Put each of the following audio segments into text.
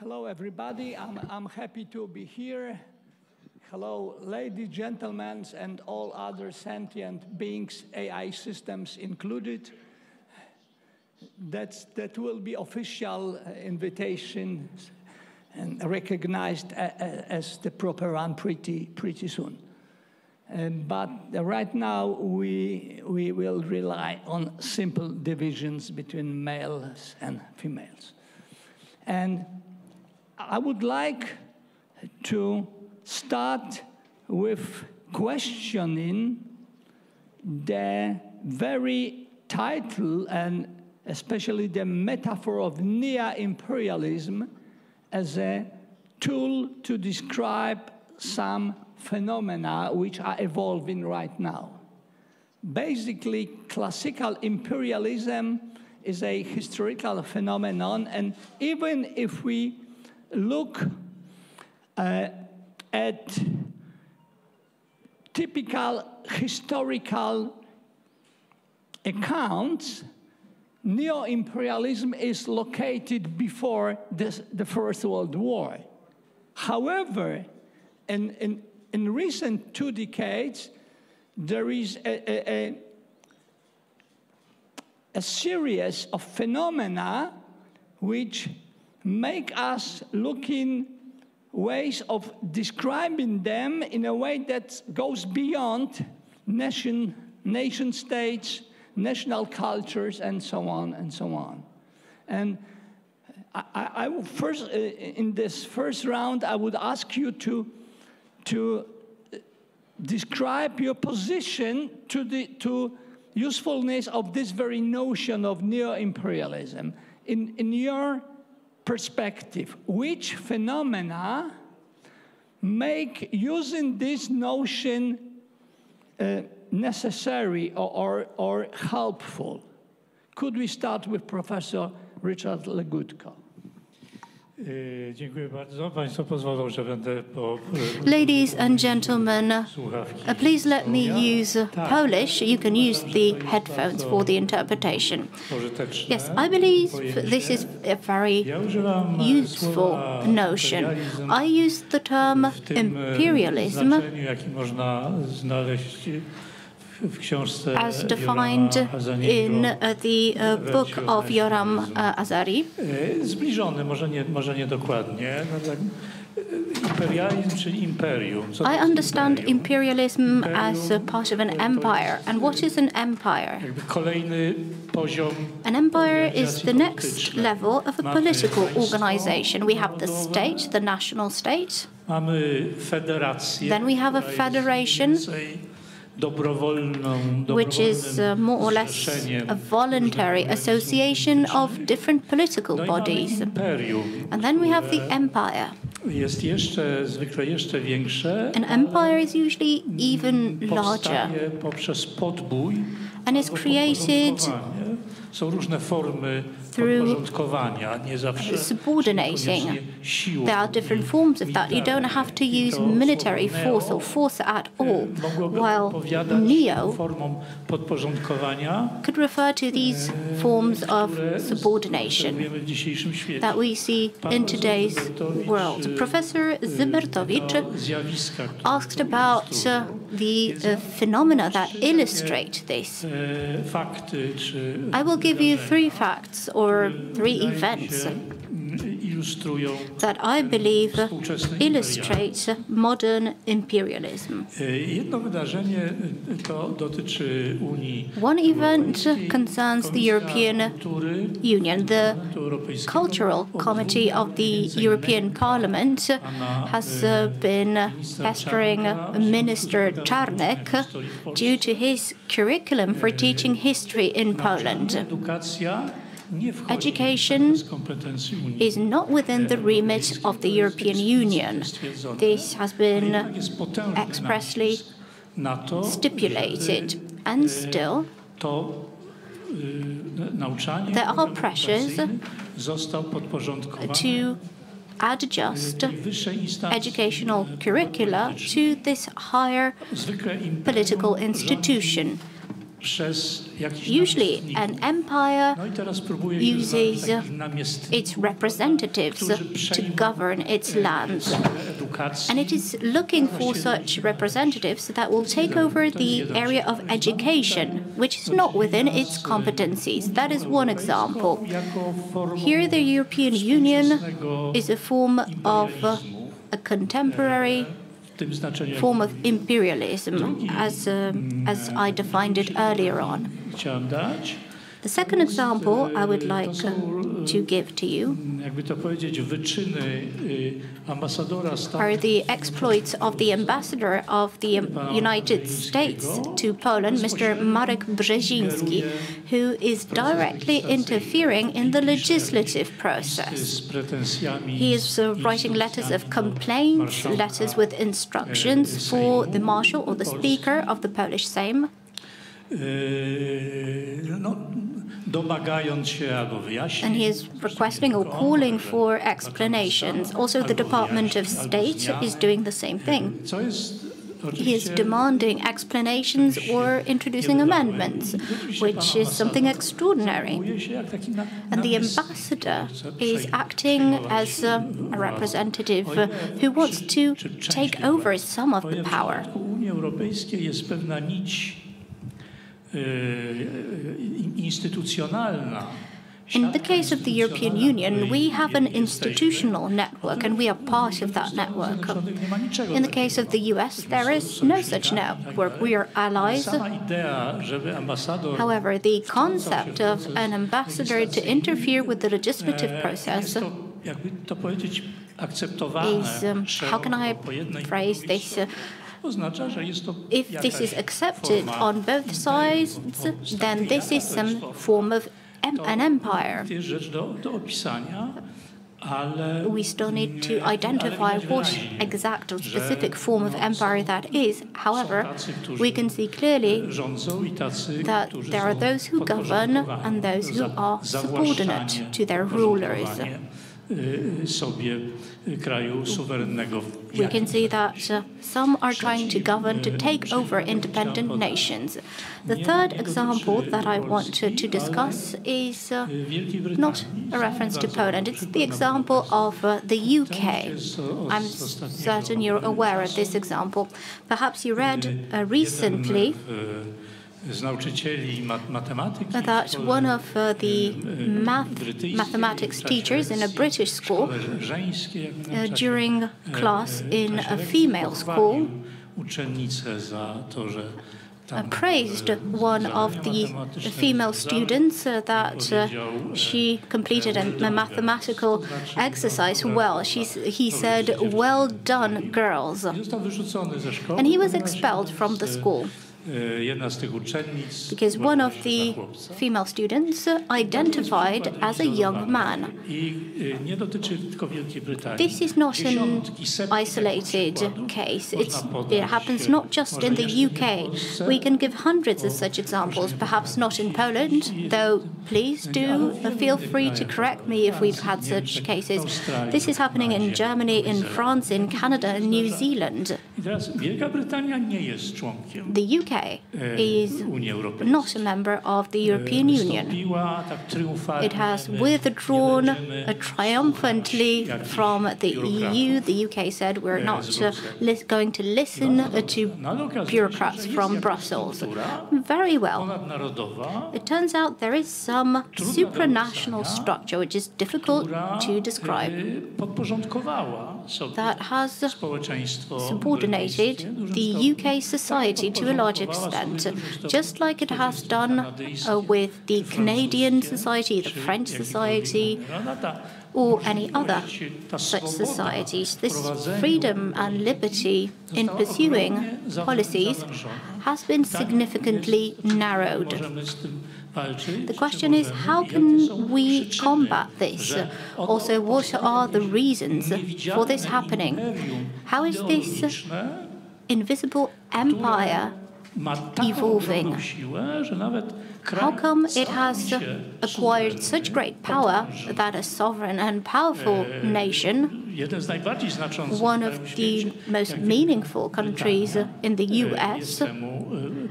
Hello, everybody. I'm happy to be here. Hello, ladies, gentlemen, and all other sentient beings, AI systems included. That will be official invitation and recognized as the proper one pretty soon. But right now, we will rely on simple divisions between males and females. And I would like to start with questioning the very title and especially the metaphor of Neoimperialism as a tool to describe some phenomena which are evolving right now. Basically, classical imperialism is a historical phenomenon, and even if we look at typical historical accounts, neo-imperialism is located before the First World War. However, in recent 2 decades, there is a series of phenomena which make us look in ways of describing them in a way that goes beyond nation states, national cultures, and so on and so on. And I first, in this first round, I would ask you to describe your position to usefulness of this very notion of neo-imperialism. In your perspective, which phenomena make using this notion necessary or helpful? Could we start with Professor Ryszard Legutko? Dziękuję bardzo. Państwo pozwolą, że będę po... Ladies and gentlemen, please let me use Polish. You can use the headphones for the interpretation. Yes, I believe this is a very useful notion. I use the term imperialism as defined in the book of Yoram Azari. Zbliżony, może nie dokładnie. Imperializm, czyli imperium. I understand imperialism as a part of an empire. And what is an empire? Kolejny poziom. An empire is the next level of a political organization. We have the state, the national state. Mamy federację. Then we have a federation, which is more or less a voluntary association of different political bodies. And then we have the empire. An empire is usually even larger and is created through subordinating. There are different forms of that. You don't have to use military force or force at all, while neo could refer to these forms of subordination that we see in today's world. Professor Zybertowicz asked about the phenomena that illustrate this. I will give you 3 facts or 3 events that I believe illustrate modern imperialism. One event concerns the European Union. The Cultural Committee of the European Parliament has been pestering Minister Czarnek due to his curriculum for teaching history in Poland. Education is not within the remit of the European Union. This has been expressly stipulated. And still, there are pressures to adjust educational curricula to this higher political institution. Usually, an empire uses its representatives to govern its lands. And it is looking for such representatives that will take over the area of education, which is not within its competencies. That is one example. Here, the European Union is a form of a contemporary form of imperialism, as I defined it earlier on. The second example I would like to give to you are the exploits of the ambassador of the United States to Poland, Mr. Marek Brzeziński, who is directly interfering in the legislative process. He is writing letters of complaint, letters with instructions for the marshal or the speaker of the Polish Sejm. And he is requesting or calling for explanations. Also, the Department of State is doing the same thing. He is demanding explanations or introducing amendments, which is something extraordinary. And the ambassador is acting as a representative who wants to take over some of the power. In the case of the European Union, we have an institutional network, and we are part of that network. In the case of the US, there is no such network. We are allies. However, the concept of an ambassador to interfere with the legislative process is, how can I phrase this? If this is accepted on both sides, then this is some form of an empire. We still need to identify what exact or specific form of empire that is. However, we can see clearly that there are those who govern and those who are subordinate to their rulers. We can see that some are trying to govern to take over independent nations. The third example that I want to discuss is not a reference to Poland. It's the example of the UK. I'm certain you're aware of this example. Perhaps you read recently that one of the mathematics teachers in a British school, during class in a female school, praised one of the female students that she completed a mathematical exercise well. He said, "Well done, girls." And he was expelled from the school because one of the female students identified as a young man. This is not an isolated case. It happens not just in the UK. We can give hundreds of such examples, perhaps not in Poland, though please do feel free to correct me if we've had such cases. This is happening in Germany, in France, in Canada, and New Zealand. The UK is not a member of the European Union. It has withdrawn triumphantly from the EU. The UK said we're not going to listen to bureaucrats from Brussels. Very well. It turns out there is some supranational structure which is difficult to describe that has subordinated the UK society to a large extent, just like it has done with the Canadian society, the French society, or any other such societies. This freedom and liberty in pursuing policies has been significantly narrowed. The question is, how can we combat this? Also, what are the reasons for this happening? How is this invisible empire evolving? How come it has acquired such great power that a sovereign and powerful nation, one of the most meaningful countries in the US,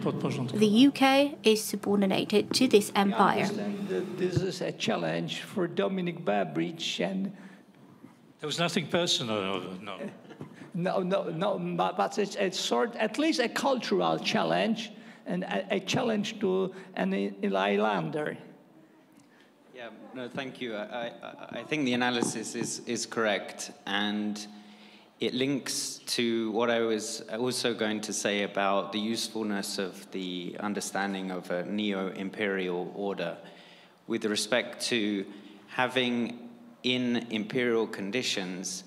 the UK is subordinated to this empire. I understand that this is a challenge for Dominic Barbaric, and there was nothing personal, no. No, but it's a sort, at least a cultural challenge, and a challenge to an islander. Yeah, no, thank you. I think the analysis is correct, and it links to what I was also going to say about the usefulness of the understanding of a neo-imperial order with respect to having in imperial conditions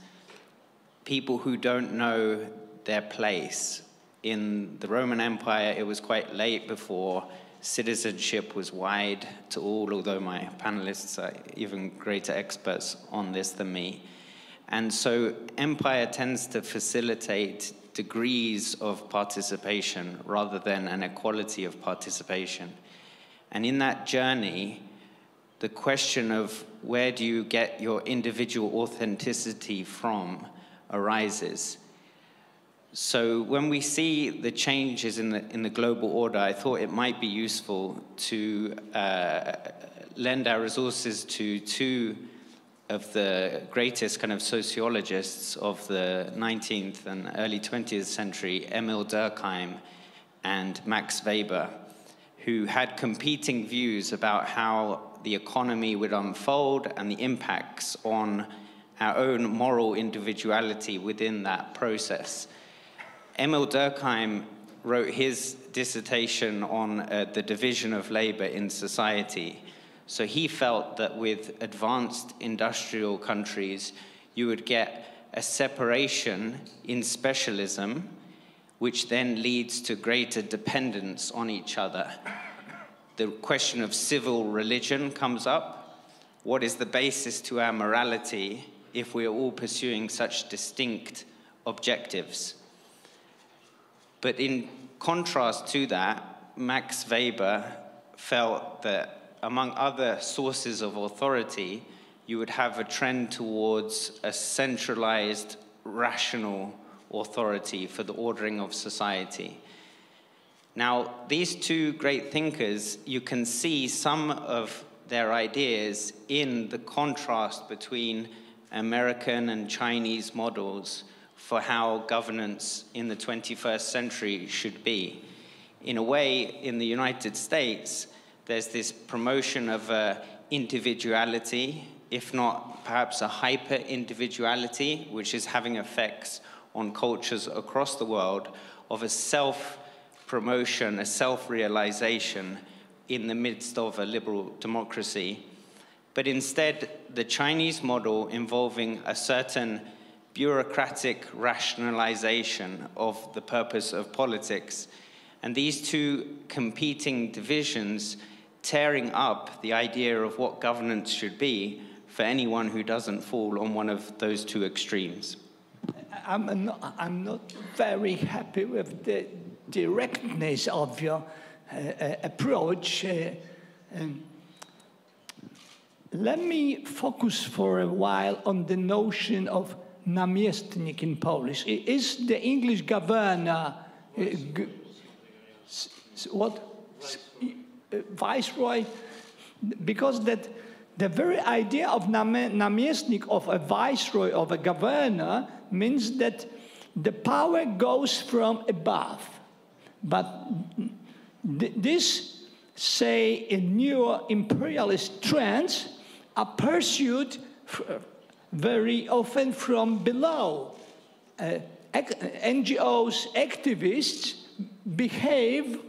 people who don't know their place. In the Roman Empire, it was quite late before citizenship was wide to all, although my panelists are even greater experts on this than me. And so empire tends to facilitate degrees of participation rather than an equality of participation. And in that journey, the question of where do you get your individual authenticity from arises. So when we see the changes in the global order, I thought it might be useful to lend our resources to two of the greatest kind of sociologists of the 19th and early 20th century, Emil Durkheim and Max Weber, who had competing views about how the economy would unfold and the impacts on our own moral individuality within that process. Emil Durkheim wrote his dissertation on the division of labor in society. So he felt that with advanced industrial countries, you would get a separation in specialism, which then leads to greater dependence on each other. The question of civil religion comes up. What is the basis to our morality if we are all pursuing such distinct objectives? But in contrast to that, Max Weber felt that among other sources of authority, you would have a trend towards a centralized, rational authority for the ordering of society. Now, these two great thinkers, you can see some of their ideas in the contrast between American and Chinese models for how governance in the 21st century should be. In a way, in the United States, there's this promotion of individuality, if not perhaps a hyper-individuality, which is having effects on cultures across the world, of a self-promotion, a self-realization in the midst of a liberal democracy. But instead, the Chinese model involving a certain bureaucratic rationalization of the purpose of politics, and these two competing divisions tearing up the idea of what governance should be for anyone who doesn't fall on one of those two extremes. I'm not very happy with the directness of your approach. Let me focus for a while on the notion of namiestnik in Polish. Is the English governor viceroy? Because that the very idea of namiestnik, of a viceroy, of a governor, means that the power goes from above. But this, say, in neo-imperialist trends are pursued very often from below. NGOs, activists behave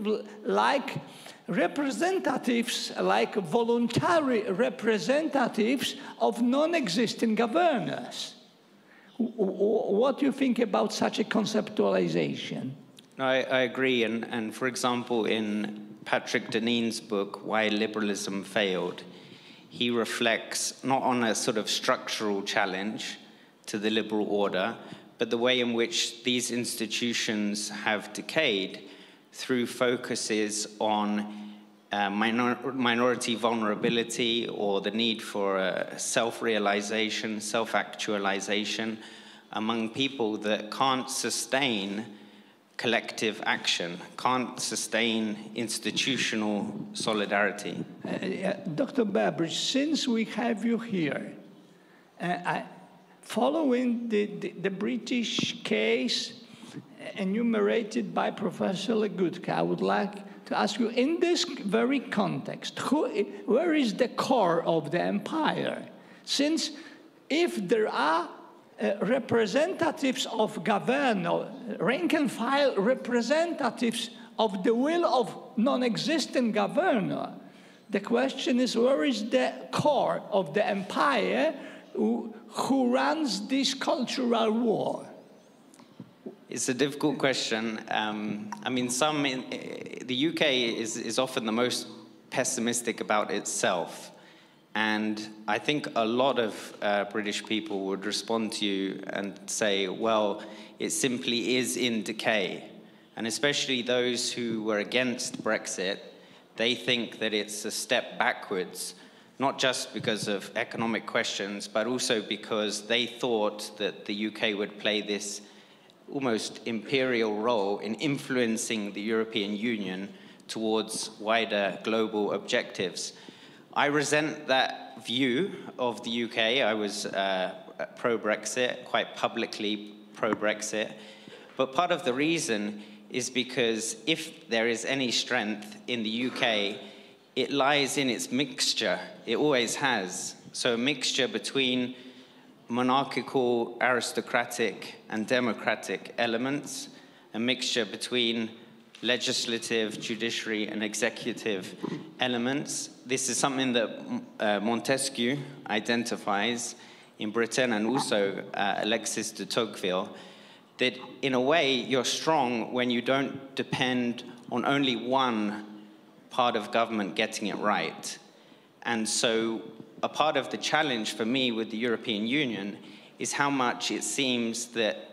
like representatives, like voluntary representatives of non-existent governors. What do you think about such a conceptualization? I agree, and for example, in Patrick Deneen's book, Why Liberalism Failed, he reflects not on a sort of structural challenge to the liberal order, but the way in which these institutions have decayed through focuses on minority vulnerability or the need for self-realization, self-actualization among people that can't sustain collective action, can't sustain institutional solidarity. Dr. Barbaric, since we have you here, following the British case enumerated by Professor Legutko, I would like to ask you, in this very context, where is the core of the empire? Since if there are representatives of governor, rank and file representatives of the will of non-existent governor, the question is, where is the core of the empire who runs this cultural war? It's a difficult question. I mean, the UK is often the most pessimistic about itself. And I think a lot of British people would respond to you and say, well, it simply is in decay. And especially those who were against Brexit, they think that it's a step backwards, not just because of economic questions, but also because they thought that the UK would play this almost imperial role in influencing the European Union towards wider global objectives. I resent that view of the UK. I was pro-Brexit, quite publicly pro-Brexit. But part of the reason is because if there is any strength in the UK, it lies in its mixture. It always has. So a mixture between monarchical, aristocratic, and democratic elements, a mixture between legislative, judiciary, and executive elements. This is something that Montesquieu identifies in Britain, and also Alexis de Tocqueville, that in a way you're strong when you don't depend on only one part of government getting it right. And so a part of the challenge for me with the European Union is how much it seems that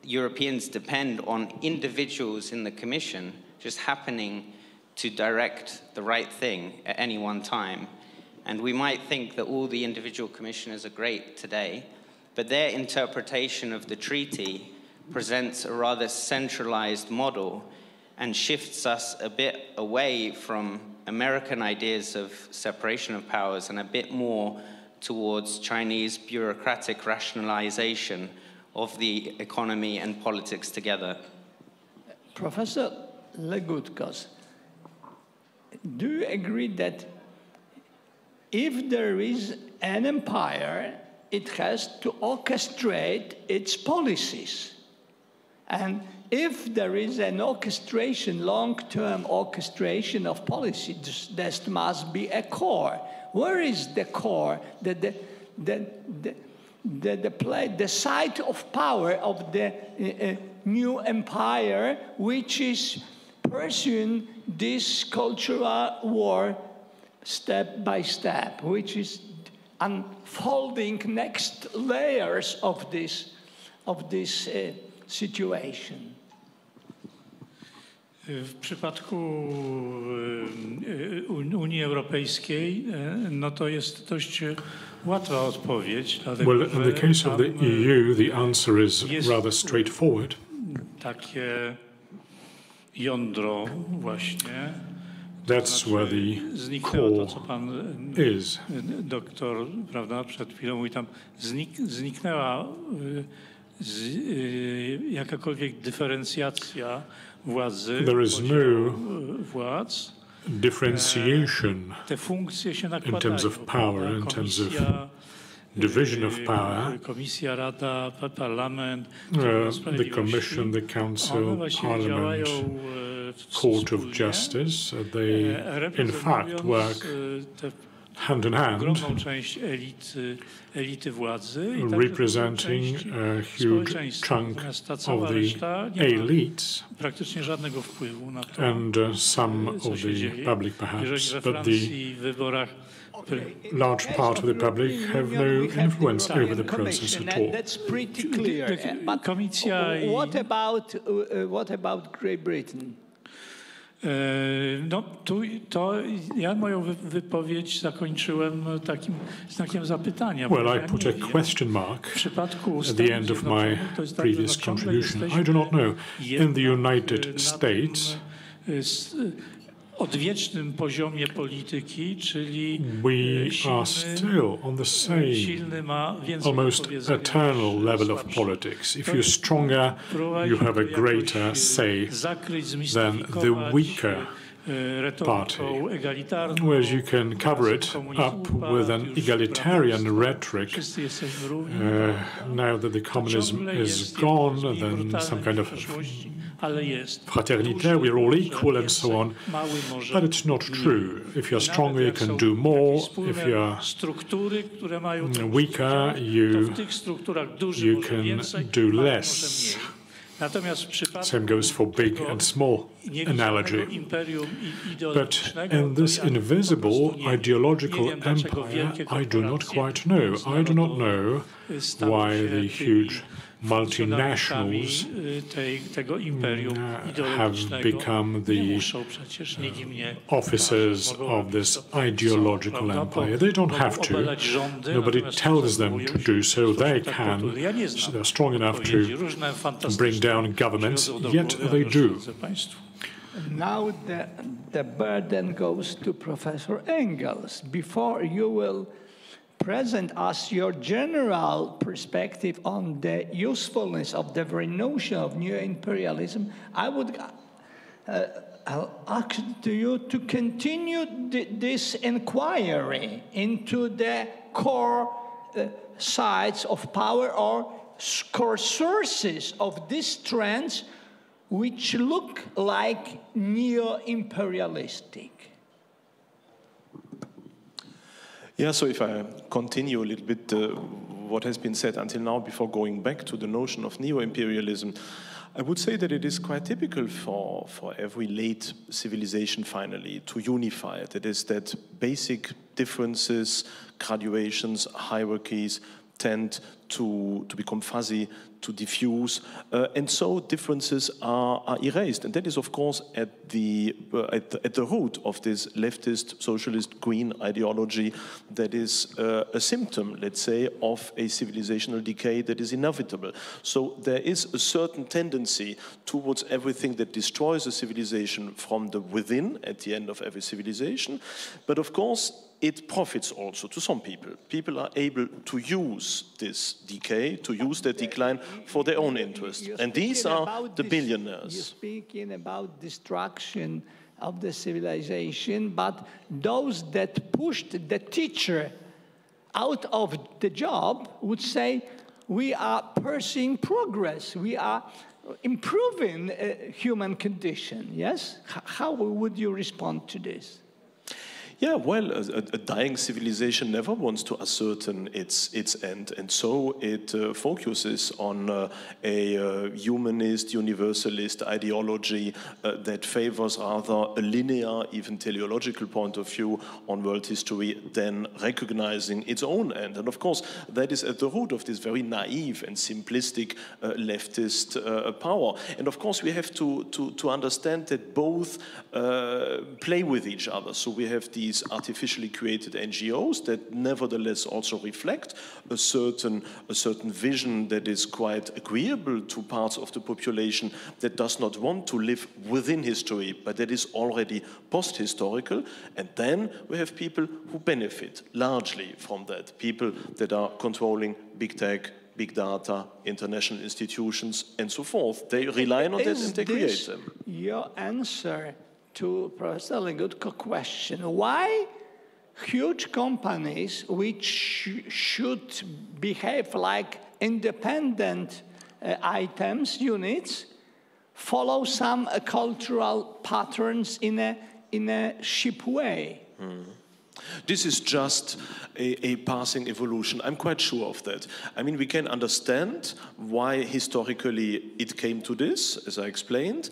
Europeans depend on individuals in the Commission just happening to direct the right thing at any one time. And we might think that all the individual commissioners are great today, but their interpretation of the treaty presents a rather centralized model and shifts us a bit away from American ideas of separation of powers and a bit more towards Chinese bureaucratic rationalization of the economy and politics together. Professor Legutko, do you agree that if there is an empire, it has to orchestrate its policies? And if there is an orchestration, long-term orchestration of policy, there must be a core. Where is the core, the site of power of the new empire, which is pursuing this cultural war step by step, which is unfolding next layers of this situation? W przypadku Unii Europejskiej, no to jest dość łatwa odpowiedź. Well, in the case of the EU, the answer is rather straightforward. Takie jądro właśnie. That's where the core to, co pan is. doktor, prawda, przed chwilą mówi, tam zniknęła jakakolwiek dyferencjacja władzy, There is no władz. differentiation Te funkcje się nakładają, in terms of power, in terms of division of power. Komisja, Rada, Parlament, The Commission, the Council, Parliament, Court of Justice, they in fact work hand in hand, representing a huge chunk of the elites and some of the public perhaps, but the large part of the public have no influence over the process at all. That's pretty clear. But what about Great Britain? No, ja moją wypowiedź zakończyłem takim znakiem zapytania. Well, I put a question mark at the end of my previous contribution. I do not know. In the United States, odwiecznym poziomie polityki, czyli we are still on the same, almost eternal level of politics. If you're stronger, you have a greater say than the weaker party, whereas you can cover it up with an egalitarian rhetoric. Now that the communism is gone, then some kind of fraternité, we're all equal and so on, but it's not true. If you're stronger, you can do more. If you're weaker, you can do less. Same goes for big and small analogy. But in this invisible ideological empire, I do not quite know. I do not know why the huge multinationals have become the officers of this ideological empire. They don't have to. Nobody tells them to do so. They can. They're strong enough to bring down governments, yet they do. Now the burden goes to Professor Engels. Before you will present us your general perspective on the usefulness of the very notion of neo-imperialism, I would ask you to continue this inquiry into the core sides of power or core sources of these trends which look like neo-imperialistic. Yeah, so if I continue a little bit what has been said until now before going back to the notion of neo-imperialism, I would say that it is quite typical for every late civilization finally to unify it. It is that basic differences, graduations, hierarchies tend to become fuzzy, to diffuse, and so differences are erased. And that is, of course, at the root of this leftist, socialist, green ideology that is a symptom, let's say, of a civilizational decay that is inevitable. So there is a certain tendency towards everything that destroys a civilization from the within at the end of every civilization. But of course, it profits also to some people. People are able to use this decay, to use that decline for their own interest. And these are the billionaires. You're speaking about destruction of the civilization, but those that pushed the teacher out of the job would say, we are pursuing progress, we are improving human condition, yes? How would you respond to this? Yeah, well, a dying civilization never wants to ascertain its end, and so it focuses on a humanist, universalist ideology that favors rather a linear, even teleological point of view on world history than recognizing its own end. And of course, that is at the root of this very naive and simplistic leftist power. And of course, we have to understand that both play with each other. So we have these artificially created NGOs that nevertheless also reflect a certain vision that is quite agreeable to parts of the population that does not want to live within history, but that is already post-historical. And then we have people who benefit largely from that, people that are controlling big tech, big data, international institutions, and so forth. They rely on that and they create them. Your answer to Professor Legutko's question, why huge companies which should behave like independent items, units, follow some cultural patterns in a cheap way? This is just a passing evolution. I'm quite sure of that. I mean, we can understand why historically it came to this, as I explained,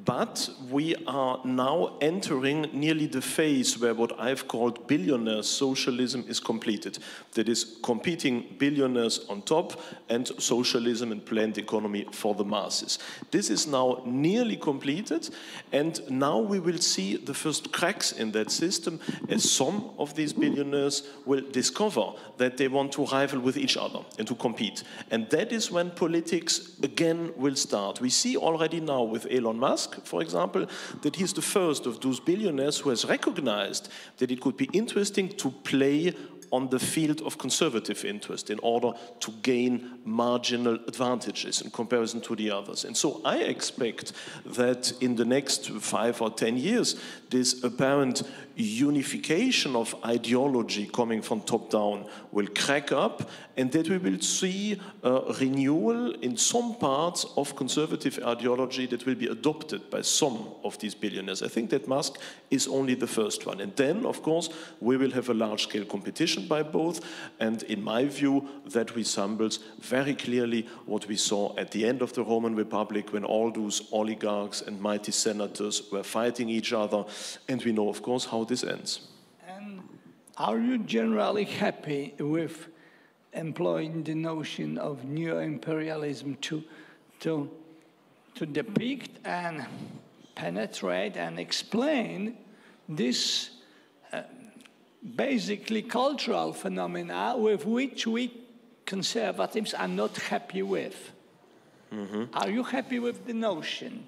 but we are now entering nearly the phase where what I've called billionaire socialism is completed. That is, competing billionaires on top and socialism and planned economy for the masses. This is now nearly completed, and now we will see the first cracks in that system as some of these billionaires will discover that they want to rival with each other and to compete. And that is when politics again will start. We see already now with Elon Musk, for example, that he's the first of those billionaires who has recognized that it could be interesting to play on the field of conservative interest in order to gain marginal advantages in comparison to the others. And so I expect that in the next 5 or 10 years, this apparent unification of ideology coming from top down will crack up, and that we will see a renewal in some parts of conservative ideology that will be adopted by some of these billionaires. I think that Musk is only the first one. And then, of course, we will have a large-scale competition by both, and in my view, that resembles very clearly what we saw at the end of the Roman Republic when all those oligarchs and mighty senators were fighting each other, and we know, of course, how this ends. And are you generally happy with employing the notion of neo-imperialism to depict and penetrate and explain this basically cultural phenomena with which we conservatives are not happy with? Mm-hmm. Are you happy with the notion?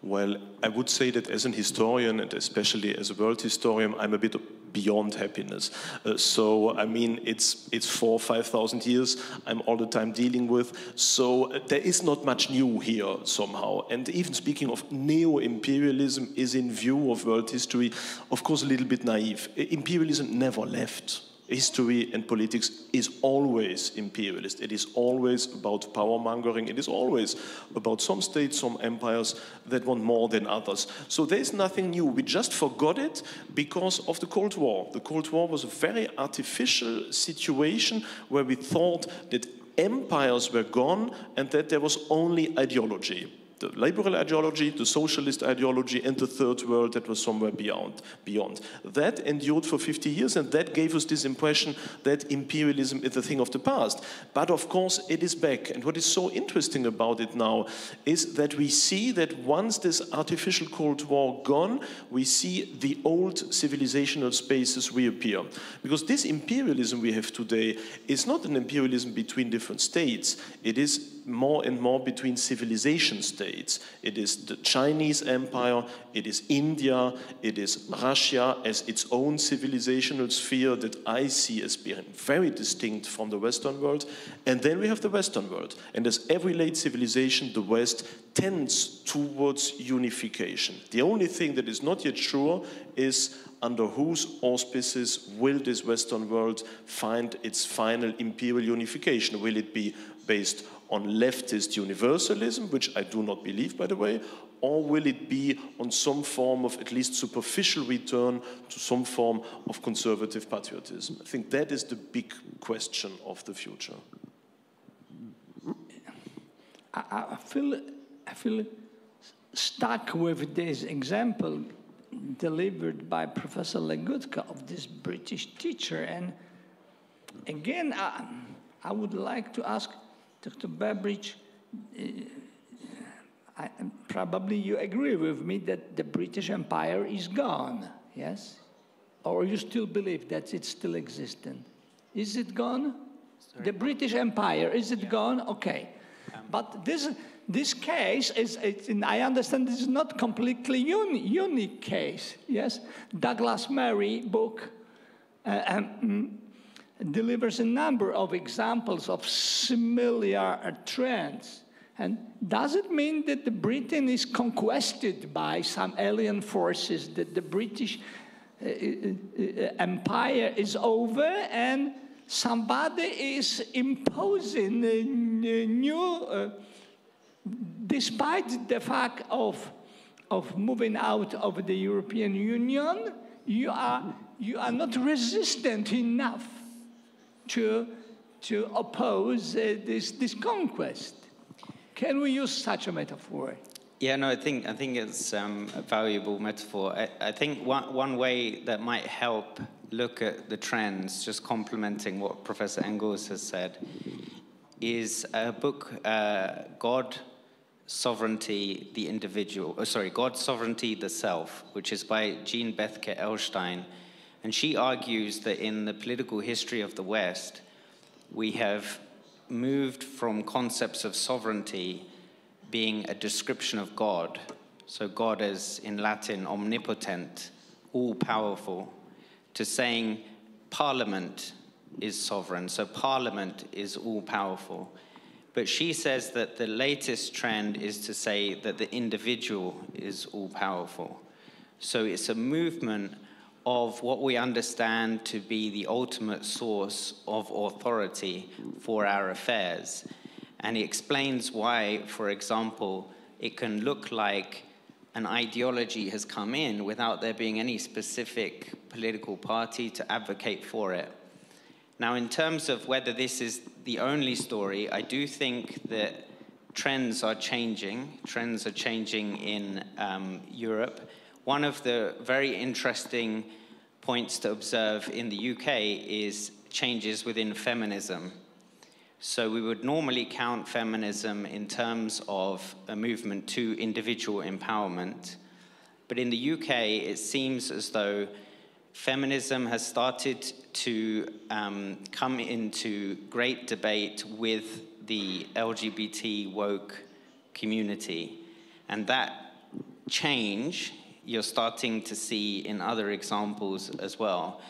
Well, I would say that as an historian, and especially as a world historian, I'm a bit beyond happiness. So, I mean, it's 4,000 or 5,000 years I'm all the time dealing with. So there is not much new here somehow. And even speaking of neo-imperialism is in view of world history, of course, a little bit naive. Imperialism never left. History and politics is always imperialist. It is always about power mongering. It is always about some states, some empires that want more than others. So there is nothing new. We just forgot it because of the Cold War. The Cold War was a very artificial situation where we thought that empires were gone and that there was only ideology. The liberal ideology, the socialist ideology, and the third world that was somewhere beyond. That endured for 50 years, and that gave us this impression that imperialism is a thing of the past. But of course, it is back. And what is so interesting about it now is that we see that once this artificial Cold War gone, we see the old civilizational spaces reappear. Because this imperialism we have today is not an imperialism between different states. It is more and more between civilization states. It is the Chinese empire, it is India, it is Russia as its own civilizational sphere that I see as being very distinct from the Western world. And then we have the Western world. And as every late civilization, the West tends towards unification. The only thing that is not yet sure is under whose auspices will this Western world find its final imperial unification? Will it be based on leftist universalism, which I do not believe, by the way, or will it be on some form of at least superficial return to some form of conservative patriotism? I think that is the big question of the future. I feel stuck with this example delivered by Professor Legutko of this British teacher. And again, I would like to ask Dr. Barbaric, probably you agree with me that the British Empire is gone, yes? Or you still believe that it's still existent? Is it gone? Sorry. The British Empire, is it gone? Okay. But this case is, I understand this is not completely unique case, yes? Douglas Murray book delivers a number of examples of similar trends. And does it mean that the Britain is conquered by some alien forces, that the British Empire is over and somebody is imposing a new, despite the fact of moving out of the European Union, you are not resistant enough to oppose this conquest. Can we use such a metaphor? Yeah, no, I think it's a valuable metaphor. I think one way that might help look at the trends, just complementing what Professor Engels has said, is a book, God, Sovereignty, the Individual. God, Sovereignty, the Self, which is by Jean Bethke Elstein. And she argues that in the political history of the West, we have moved from concepts of sovereignty being a description of God. So God as, in Latin, omnipotent, all-powerful, to saying Parliament is sovereign. So Parliament is all-powerful. But she says that the latest trend is to say that the individual is all-powerful. So it's a movement of what we understand to be the ultimate source of authority for our affairs. And he explains why, for example, it can look like an ideology has come in without there being any specific political party to advocate for it. Now, in terms of whether this is the only story, I do think that trends are changing. Trends are changing in Europe. One of the very interesting points to observe in the UK is changes within feminism. So we would normally count feminism in terms of a movement to individual empowerment. But in the UK, it seems as though feminism has started to come into great debate with the LGBT woke community. And that change you're starting to see in other examples as well.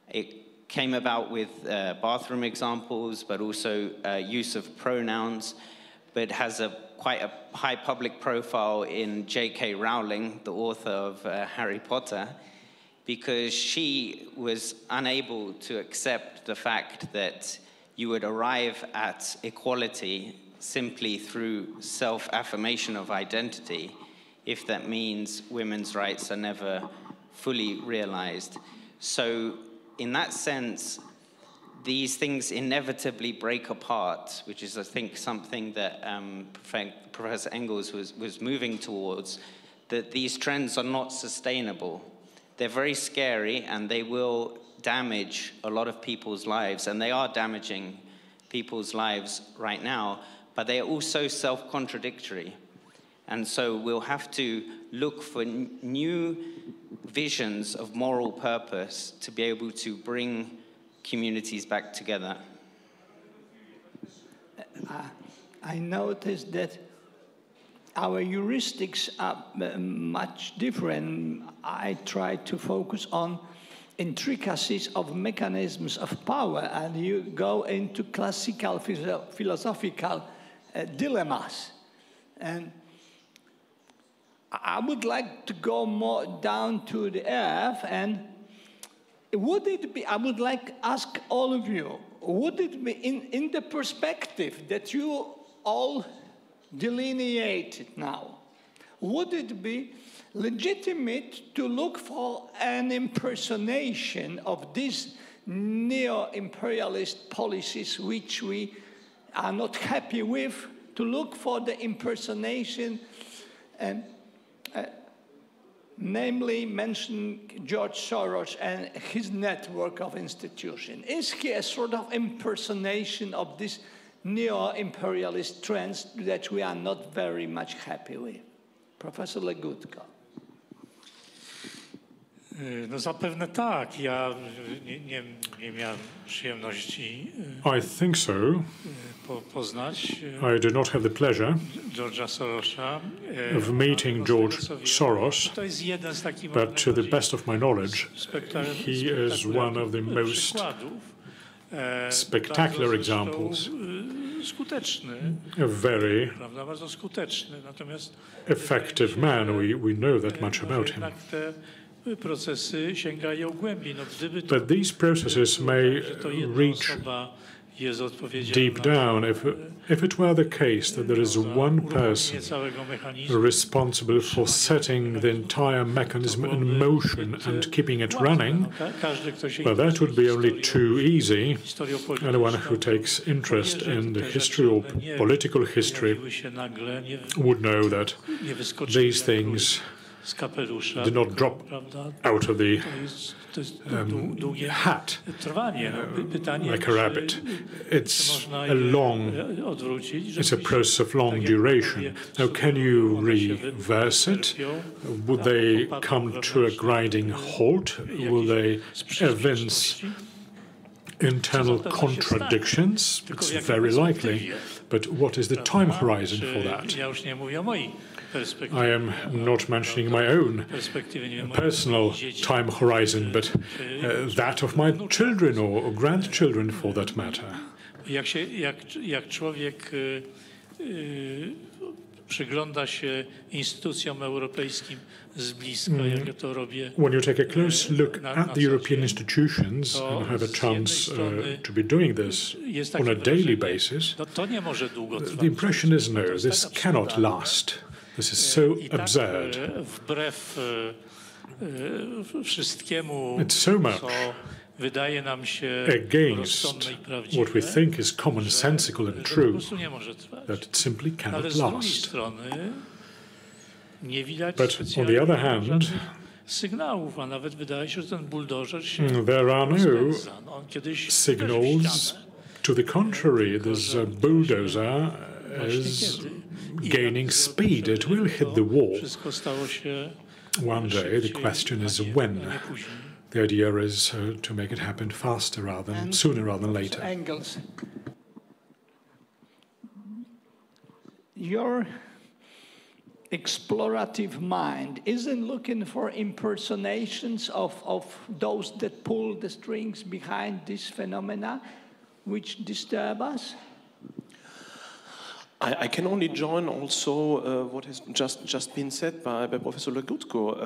It came about with bathroom examples, but also use of pronouns, but has quite a high public profile in J.K. Rowling, the author of Harry Potter, because she was unable to accept the fact that you would arrive at equality simply through self-affirmation of identity, if that means women's rights are never fully realized. So in that sense, these things inevitably break apart, which is, I think, something that Professor Engels was moving towards, that these trends are not sustainable. They're very scary, and they will damage a lot of people's lives, and they are damaging people's lives right now, but they are also self-contradictory. And so we'll have to look for new visions of moral purpose to be able to bring communities back together. I noticed that our heuristics are much different. I try to focus on intricacies of mechanisms of power, and you go into classical philosophical dilemmas. And I would like to go more down to the earth, and would it be, I would like to ask all of you, would it be in the perspective that you all delineated now, would it be legitimate to look for an impersonation of these neo-imperialist policies which we are not happy with, to look for the impersonation and namely mention George Soros and his network of institutions? Is he a sort of impersonation of these neo-imperialist trends that we are not very much happy with? Professor Legutko. No zapewne tak. Ja nie miałem przyjemności poznać I did not have the pleasure George'a Sorosa, of meeting George Soros, but to the best of my knowledge, he is one of the most spectacular examples, a very effective man. We know that much about him. But these processes may reach deep down, if it were the case that there is one person responsible for setting the entire mechanism in motion and keeping it running, well, that would be only too easy. Anyone who takes interest in the history or political history would know that these things did not drop out of the hat like a rabbit. It's a process of long duration. Now, can you reverse it? Would they come to a grinding halt? Will they evince internal contradictions? It's very likely. But what is the time horizon for that? I am not mentioning my own personal time horizon, but that of my children or grandchildren, for that matter. Jak człowiek przygląda się instytucjom europejskim z bliska, jak ja to robię. When you take a close look at the European institutions and have a chance to be doing this on a daily basis, the impression is no, this cannot last. This is so absurd. It's so much against what we think is commonsensical and true that it simply cannot last. But on the other hand, there are no signals to the contrary. This bulldozer is gaining speed. It will hit the wall. One day, the question is when. The idea is to make it happen faster sooner rather than later. Angles. Your explorative mind isn't looking for impersonations of those that pull the strings behind these phenomena which disturb us? I can only join also what has just been said by Professor Legutko.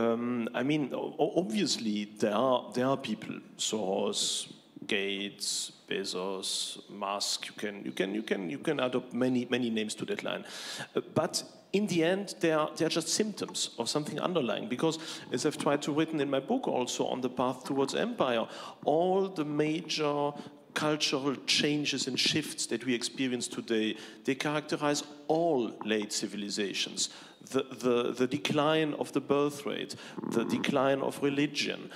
I mean, obviously there are people, Soros, Gates, Bezos, Musk. You can add up many names to that line, but in the end, they are just symptoms of something underlying. Because, as I've tried to written in my book also on the path towards empire, all the major cultural changes and shifts that we experience today, they characterize all late civilizations. The decline of the birth rate, the decline of religion,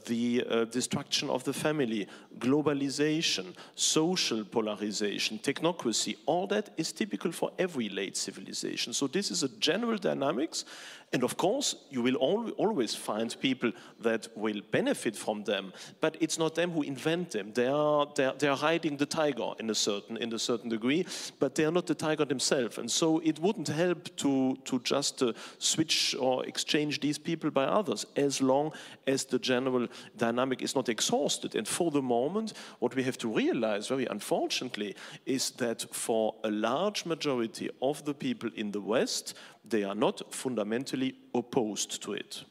the destruction of the family, globalization, social polarization, technocracy, all that is typical for every late civilization. So this is a general dynamics. And of course, you will always find people that will benefit from them, but it's not them who invent them. They are hiding the tiger in a certain degree, but they are not the tiger themselves. And so it wouldn't help to just switch or exchange these people by others, as long as the general dynamic is not exhausted. And for the moment, what we have to realize, very unfortunately, is that for a large majority of the people in the West, they are not fundamentally opposed to it.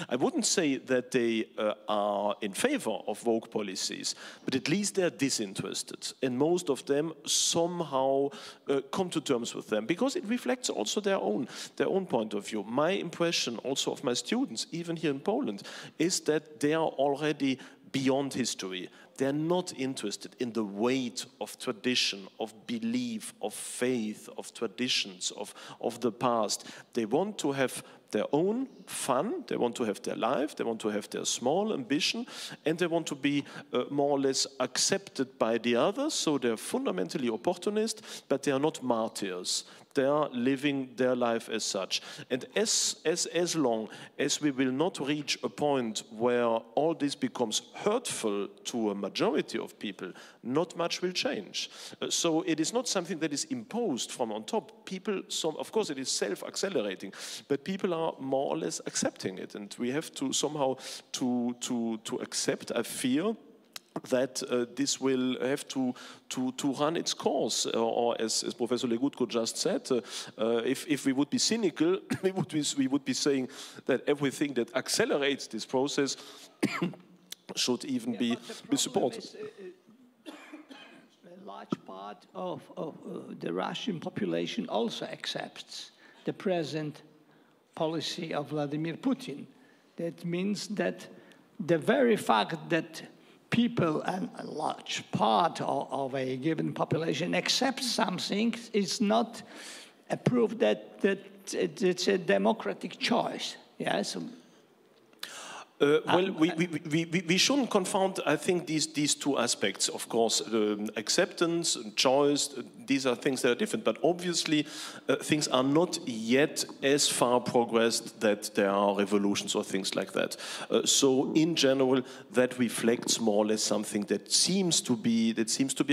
I wouldn't say that they are in favor of woke policies, but at least they're disinterested. And most of them somehow come to terms with them, because it reflects also their own point of view. My impression also of my students, even here in Poland, is that they are already beyond history. They're not interested in the weight of tradition, of belief, of faith, of traditions, of the past. They want to have their own fun, they want to have their life, they want to have their small ambition, and they want to be more or less accepted by the others. So they're fundamentally opportunist, but they are not martyrs. They are living their life as such. And as long as we will not reach a point where all this becomes hurtful to a majority of people, not much will change. So it is not something that is imposed from on top. People, of course it is self-accelerating, but people are more or less accepting it. And we have to somehow to accept, I fear, that this will have to run its course, or as Professor Legutko just said, if we would be cynical, we would be saying that everything that accelerates this process should even be supported. large part of the Russian population also accepts the present policy of Vladimir Putin. That means that the very fact that people and a large part of a given population accept something is not a proof that it's a democratic choice. Yes. Well, we shouldn't confound, I think, these two aspects. Of course, acceptance and choice, these are things that are different. But obviously, things are not yet as far progressed that there are revolutions or things like that. So, in general, that reflects more or less something that seems to be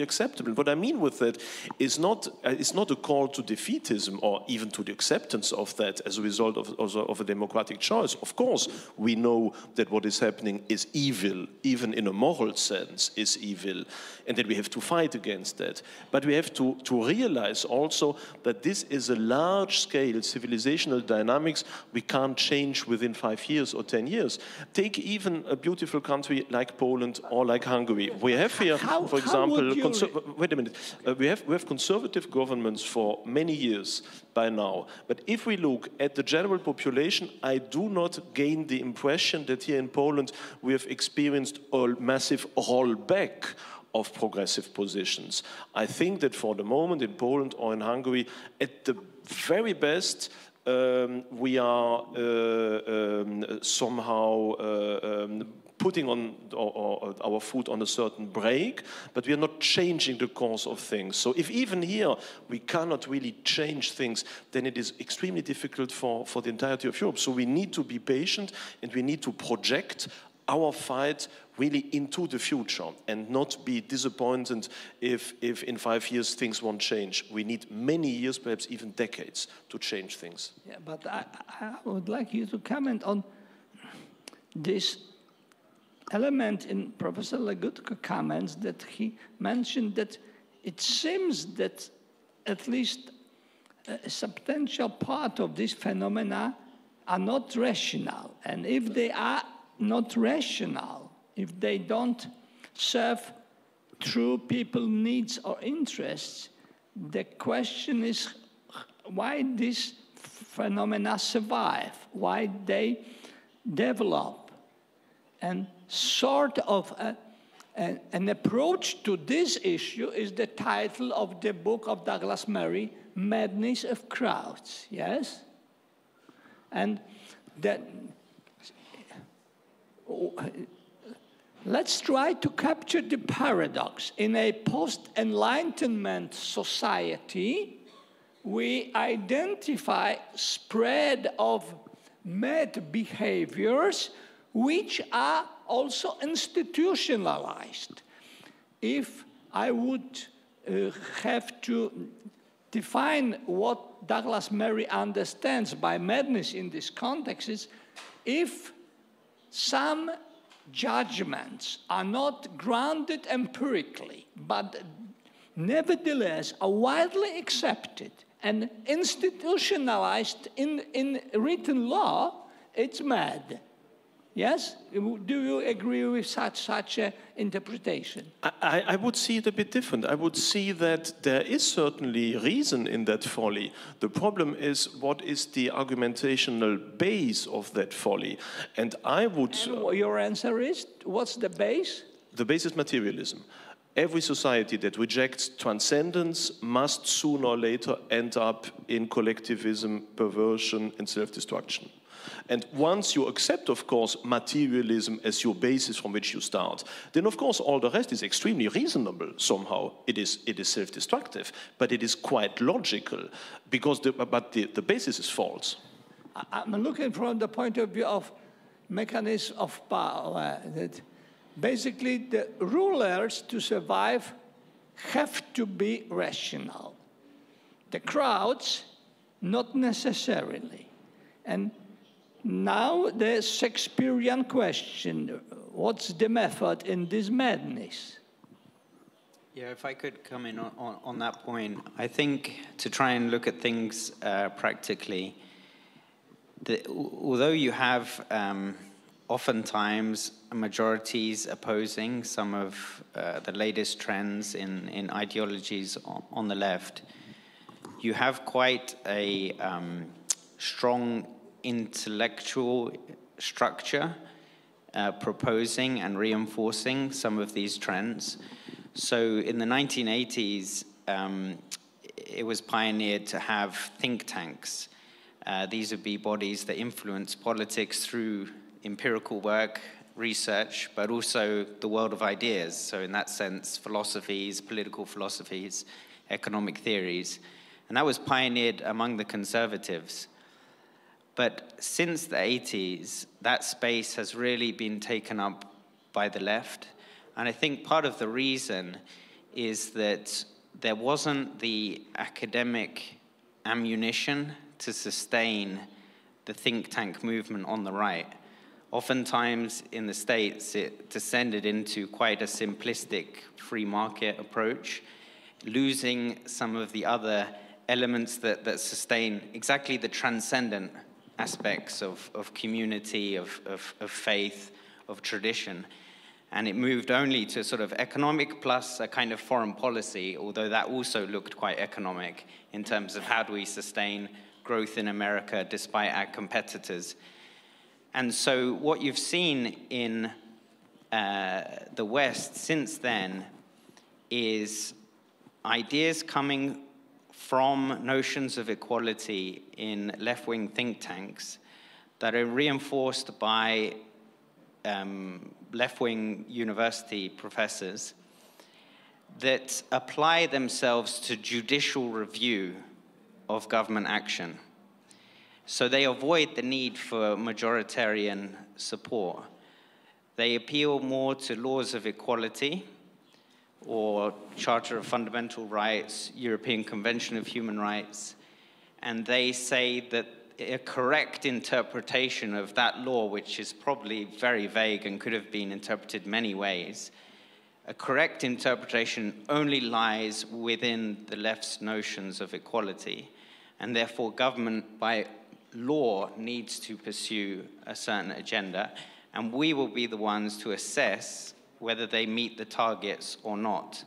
acceptable. What I mean with that is not a call to defeatism or even to the acceptance of that as a result of a democratic choice. Of course, we know that what is happening is evil, even in a moral sense, is evil, and that we have to fight against that. But we have to realize also that this is a large-scale civilizational dynamics we can't change within 5 years or 10 years. Take even a beautiful country like Poland or like Hungary. We have here, for example, wait a minute. We have conservative governments for many years by now. But if we look at the general population, I do not gain the impression that here in Poland we have experienced a massive rollback of progressive positions. I think that for the moment in Poland or in Hungary, at the very best, we are somehow putting on our foot on a certain break, but we are not changing the course of things. So if even here we cannot really change things, then it is extremely difficult for the entirety of Europe. So we need to be patient and we need to project our fight really into the future and not be disappointed if in 5 years things won't change. We need many years, perhaps even decades, to change things. Yeah, but I would like you to comment on this element in Professor Legutko comments that he mentioned that it seems that at least a substantial part of these phenomena are not rational. And if they are not rational, if they don't serve true people's needs or interests, the question is why these phenomena survive, why they develop. And sort of an approach to this issue is the title of the book of Douglas Murray, Madness of Crowds, yes? And that, let's try to capture the paradox. In a post-Enlightenment society, we identify spread of mad behaviors which are also institutionalized. If I would have to define what Douglas Murray understands by madness in this context, is if some judgments are not grounded empirically, but nevertheless are widely accepted and institutionalized in written law, it's mad. Yes? Do you agree with such an interpretation? I would see it a bit different. I would see that there is certainly reason in that folly. The problem is, what is the argumentational base of that folly? And I would... And your answer is, what's the base? The base is materialism. Every society that rejects transcendence must sooner or later end up in collectivism, perversion, and self-destruction. And once you accept, of course, materialism as your basis from which you start, then, of course, all the rest is extremely reasonable somehow. It is self-destructive, but it is quite logical, because the basis is false. I'm looking from the point of view of mechanism of power, that basically the rulers to survive have to be rational. The crowds, not necessarily. And now the Shakespearean question, what's the method in this madness? Yeah, if I could come in on that point, I think to try and look at things practically, although you have oftentimes majorities opposing some of the latest trends in ideologies on the left, you have quite a strong intellectual structure proposing and reinforcing some of these trends. So in the 1980s, it was pioneered to have think tanks. These would be bodies that influence politics through empirical work, research, but also the world of ideas. So in that sense, philosophies, political philosophies, economic theories. And that was pioneered among the conservatives. But since the 80s, that space has really been taken up by the left. And I think part of the reason is that there wasn't the academic ammunition to sustain the think tank movement on the right. Oftentimes in the States, it descended into quite a simplistic free market approach, losing some of the other elements that sustain exactly the transcendent aspects of community, of faith, of tradition. And it moved only to sort of economic plus a kind of foreign policy, although that also looked quite economic in terms of how do we sustain growth in America despite our competitors. And so what you've seen in the West since then is ideas coming from notions of equality in left-wing think tanks that are reinforced by left-wing university professors that apply themselves to judicial review of government action. So they avoid the need for majoritarian support. They appeal more to laws of equality or Charter of Fundamental Rights, European Convention of Human Rights, and they say that a correct interpretation of that law, which is probably very vague and could have been interpreted many ways, a correct interpretation only lies within the left's notions of equality, and therefore government by law needs to pursue a certain agenda, and we will be the ones to assess whether they meet the targets or not.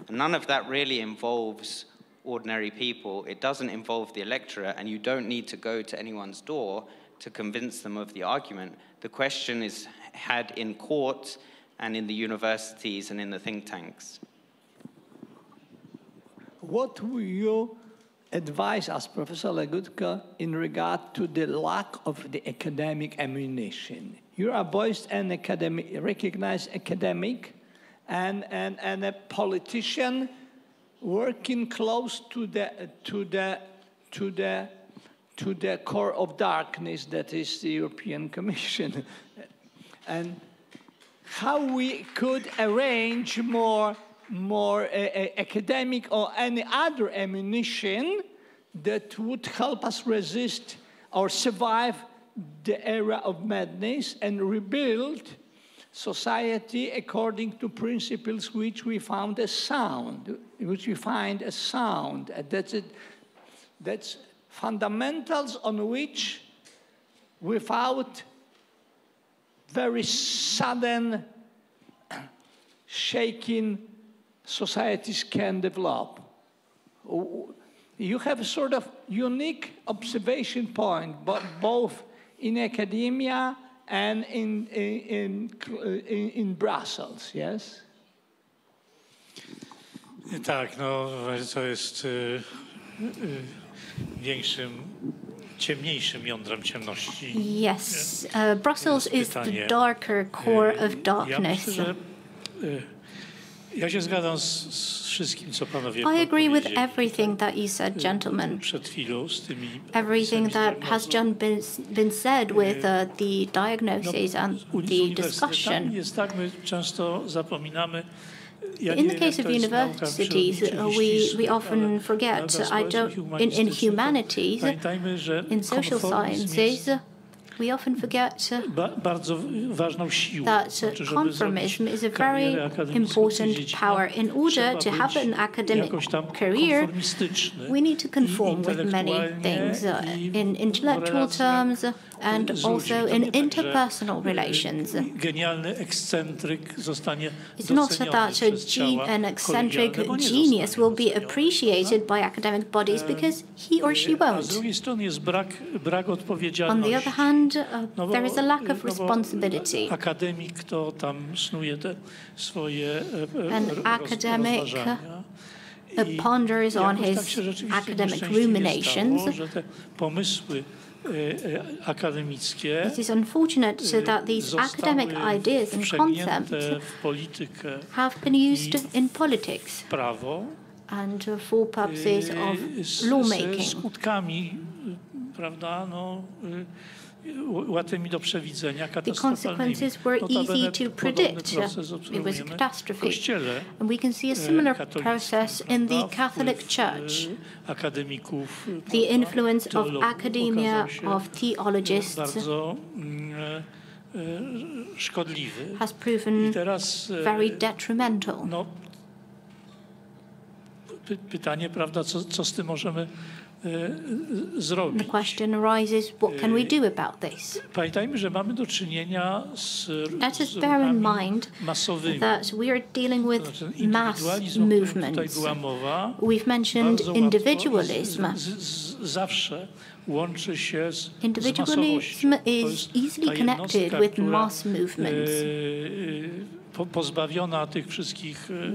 And none of that really involves ordinary people. It doesn't involve the electorate, and you don't need to go to anyone's door to convince them of the argument. The question is had in court and in the universities and in the think tanks. What will you advise us, Professor Legutko, in regard to the lack of the academic ammunition? You are both an academic, recognized academic and a politician working close to the core of darkness that is the European Commission. And how we could arrange more academic or any other ammunition that would help us resist or survive the era of madness and rebuild society according to principles which we found as sound, which we find as sound. That's fundamentals on which, without very sudden shaking, societies can develop. You have a sort of unique observation point, but both in academia and in Brussels, yes? Tak, no to jest ciemniejszym jądrem ciemności. Yes, Brussels is the darker core of darkness. Ja się zgadzam z wszystkim, co panowie I agree with everything that you said, gentlemen. Przed chwilą z tymi everything that has just been said with the diagnosis and the discussion. Jest tak, my często zapominamy. In the case of universities, we often forget. In humanities, in social sciences, We often forget that conformism is a very important power. In order to have an academic career, we need to conform with many things in intellectual terms and also in interpersonal relations. It's not that an eccentric genius will be appreciated by academic bodies because he or she won't. On the other hand, there is a lack of responsibility. An academic ponders on his academic ruminations. It is unfortunate that these academic ideas and concepts have been used in politics and for purposes of lawmaking. The consequences were easy to predict. It was a catastrophe. And we can see a similar process in the Catholic Church. The influence of academia, of theologists, has proven very detrimental. The question arises, what can we do about this? Let us bear in mind that we are dealing with mass movements. We've mentioned individualism. Individualism is easily connected with mass movements.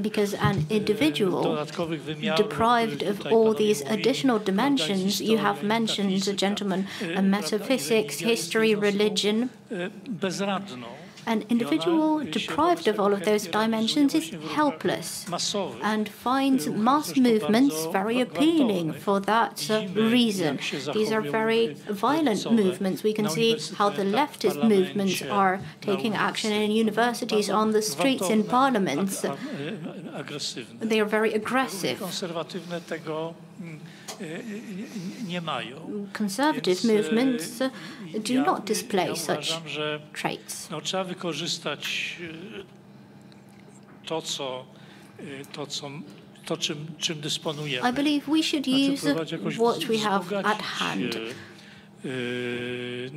Because an individual deprived of all these additional dimensions you have mentioned, gentlemen, metaphysics, history, religion, an individual deprived of all of those dimensions is helpless and finds mass movements very appealing for that reason. These are very violent movements. We can see how the leftist movements are taking action in universities, on the streets, in parliaments. They are very aggressive. Conservative movements do not display such traits. I believe we should use what we have at hand. We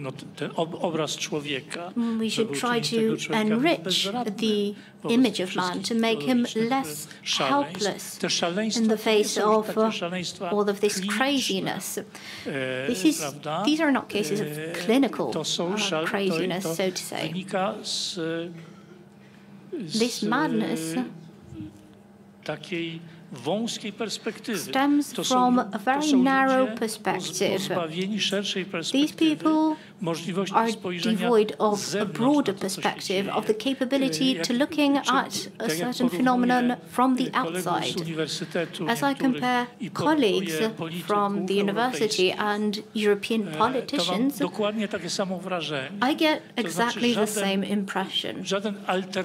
should try to enrich the image of man, to make him less helpless in the face of all of this craziness. These are not cases of clinical craziness, so to say. This madness stems from a very narrow perspective. These people are devoid of a broader perspective, of the capability to looking at a certain phenomenon from the outside. As I compare colleagues from the university and European politicians, I get exactly the same impression.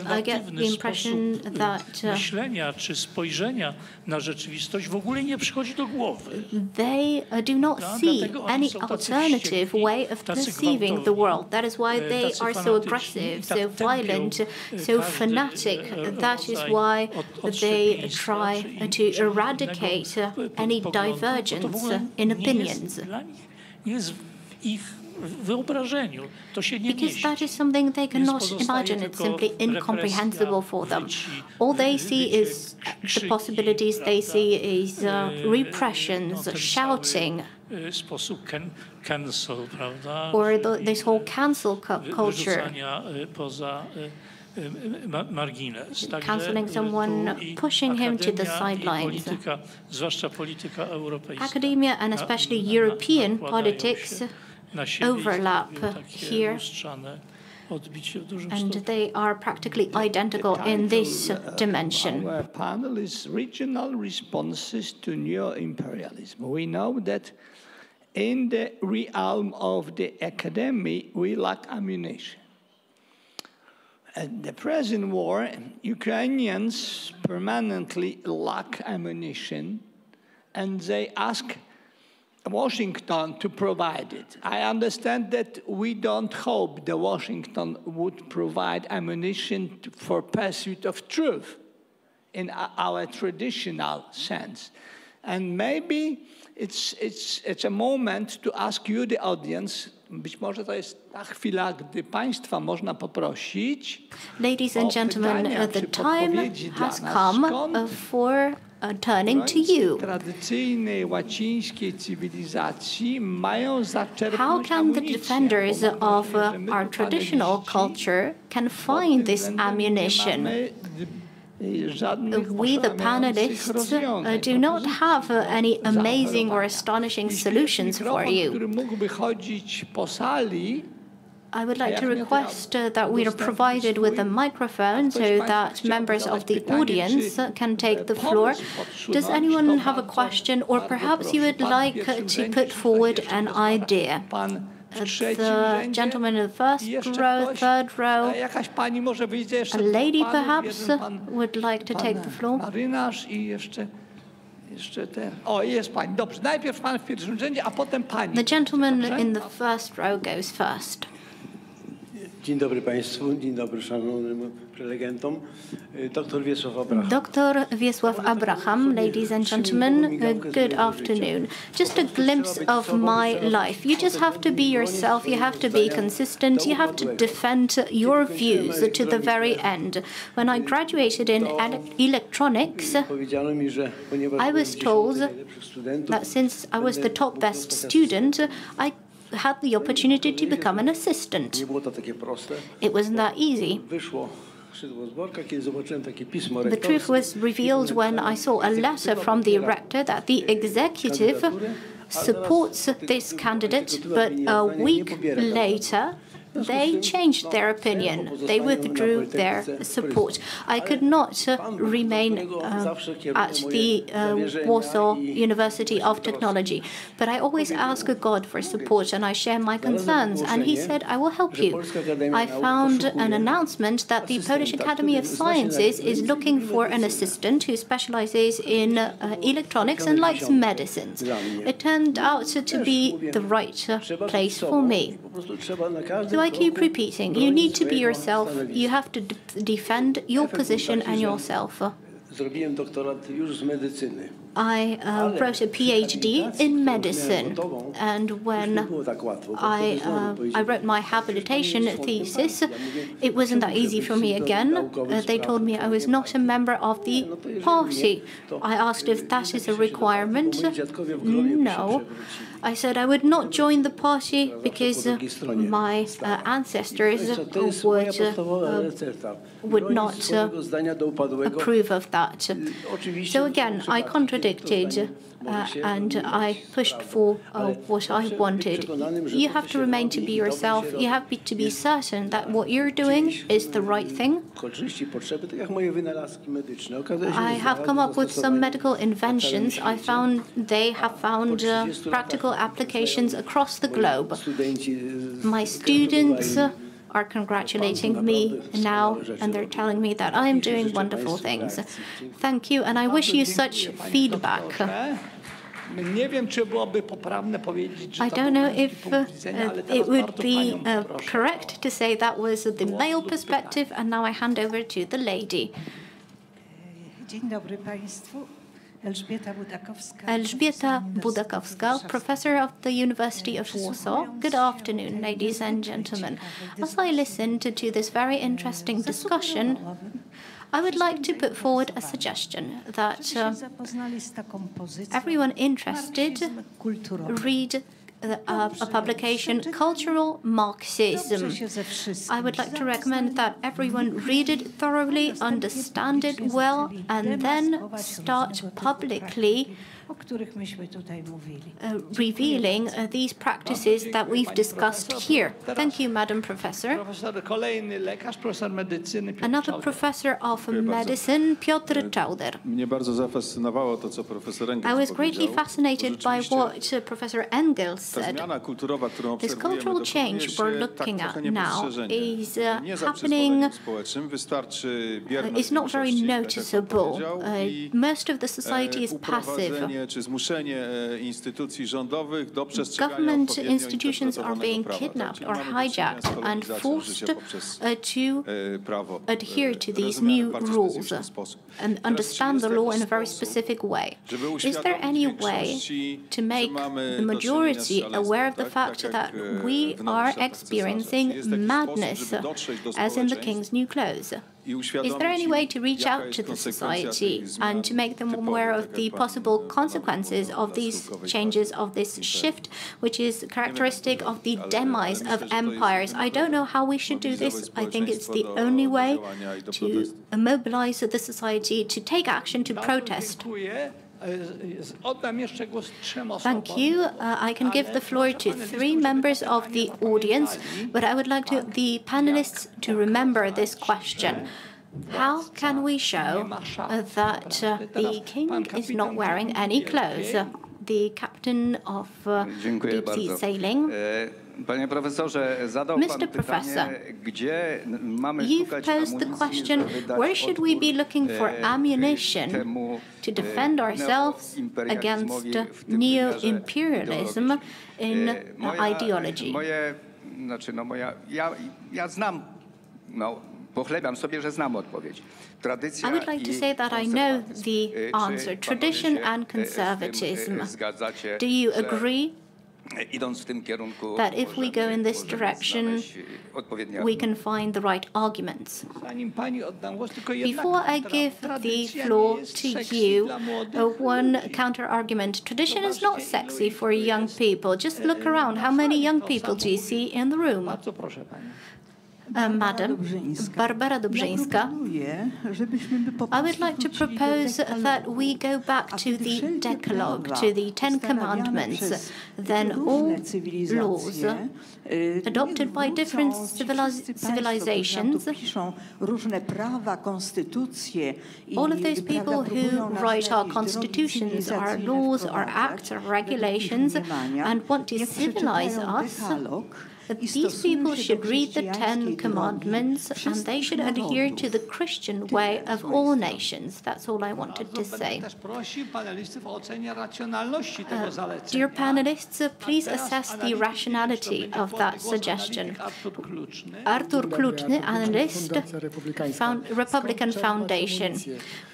I get the impression that they do not see any alternative way of perceiving the world. That is why they are so aggressive, so violent, so fanatic. That is why they try to eradicate any divergence in opinions. Because that is something they cannot imagine. It's simply incomprehensible for them. All they see is the possibilities. They see is repressions, shouting, or this whole cancel culture. Cancelling someone, pushing him to the sidelines. Academia, and especially European politics, overlap here, and they are practically identical in this dimension. Our panel is regional responses to Neoimperialism. We know that in the realm of the academy, we lack ammunition. At the present war, Ukrainians permanently lack ammunition, and they ask Washington to provide it. I understand that we don't hope that Washington would provide ammunition for pursuit of truth in our traditional sense. And maybe it's a moment to ask you, the audience, być może to jest ta chwila, gdy Państwa można poprosić. Ladies and gentlemen, the time has come for turning to you. How can the defenders of our traditional culture can find this ammunition? We, the panelists, do not have any amazing or astonishing solutions for you. I would like to request that we are provided with a microphone so that members of the audience can take the floor. Does anyone have a question, or perhaps you would like to put forward an idea? The gentleman in the first row, third row, a lady perhaps would like to take the floor. The gentleman in the first row goes first. Dzień dobry Państwu, dzień dobry szanownym prelegentom. Dr. Wiesław Abraham, ladies and gentlemen, good afternoon. Just a glimpse of my life. You just have to be yourself, you have to be consistent, you have to defend your views to the very end. When I graduated in electronics, I was told that since I was the top best student, I had the opportunity to become an assistant. It wasn't that easy. The truth was revealed when I saw a letter from the rector that the executive supports this candidate, but a week later they changed their opinion. They withdrew their support. I could not remain at the Warsaw University of Technology, but I always ask God for support and I share my concerns, and he said, I will help you. I found an announcement that the Polish Academy of Sciences is looking for an assistant who specializes in electronics and likes medicines. It turned out to be the right place for me. So I keep repeating, you need to be yourself, you have to defend your position and yourself. I wrote a PhD in medicine, and when I wrote my habilitation thesis, it wasn't that easy for me again. They told me I was not a member of the party. I asked if that is a requirement. No. I said I would not join the party because my ancestors would not approve of that. So again, I contradicted and I pushed for what I wanted. You have to remain to be yourself. You have to be certain that what you're doing is the right thing. I have come up with some medical inventions. They have found practical applications across the globe. My students are congratulating me now, and they're telling me that I am doing wonderful things. Thank you, and I wish you such feedback. I don't know if it would be correct to say that was the male perspective, and now I hand over to the lady. Dzień dobry Państwu. Elżbieta Budakowska, professor of the University of Warsaw. Good afternoon, ladies and gentlemen. As I listened to this very interesting discussion, I would like to put forward a suggestion that everyone interested read a publication, Cultural Marxism. I would like to recommend that everyone read it thoroughly, understand it well, and then start publicly revealing these practices that we've discussed here. Thank you, Madam Professor. Another professor of medicine, Piotr Czauder. I was greatly fascinated by what Professor Engels said. This cultural change we're looking at now is happening, is not very noticeable. Most of the society is passive. Government institutions are being kidnapped or hijacked and forced to adhere to these new rules and understand the law in a very specific way. Is there any way to make the majority aware of the fact that we are experiencing madness, as in the king's new clothes? Is there any way to reach out to the society and to make them aware of the possible consequences of these changes, of this shift, which is characteristic of the demise of empires? I don't know how we should do this. I think it's the only way to mobilize the society to take action, to protest. Thank you. I can give the floor to 3 members of the audience, but I would like the panelists to remember this question. How can we show that the king is not wearing any clothes? The captain of deep sea sailing. Mr. Professor, you've posed the question, where should we be looking for ammunition to defend ourselves against neo-imperialism in ideology? I would like to say that I know the answer, tradition and conservatism. Do you agree that if we go in this direction, we can find the right arguments? Before I give the floor to you, one counter-argument. Tradition is not sexy for young people. Just look around. How many young people do you see in the room? Madam Barbara Dobrzyńska, I would like to propose that we go back to the Decalogue, to the 10 Commandments. Then all laws adopted by different civilizations, all of those people who write our constitutions, our laws, our acts, our regulations, and want to civilize us, these people should read the 10 Commandments and they should adhere to the Christian way of all nations. That's all I wanted to say. Dear panelists, please assess the rationality of that suggestion. Artur Kluczny, analyst, Republican Foundation.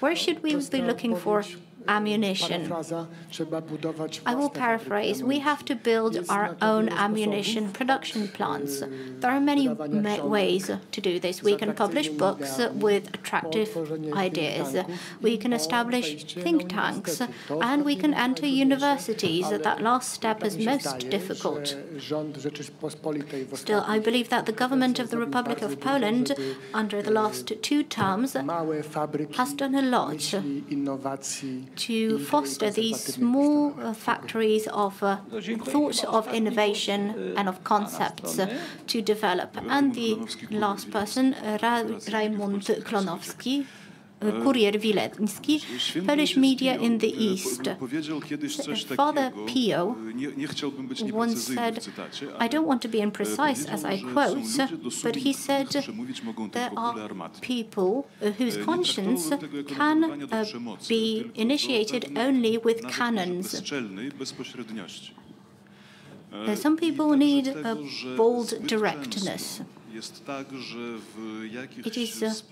Where should we be looking for ammunition? I will paraphrase. We have to build our own ammunition production plants. There are many ways to do this. We can publish books with attractive ideas. We can establish think tanks, and we can enter universities. That last step is most difficult. Still, I believe that the government of the Republic of Poland, under the last 2 terms, has done a lot to foster these small factories of thought, of innovation, and of concepts to develop. And the last person, Rajmund Klonowski, Kurier Wileński, Polish media in the East. Father Pio once said, I don't want to be imprecise as I quote, but he said there are people whose conscience can be initiated only with cannons. Some people need a bold directness. It is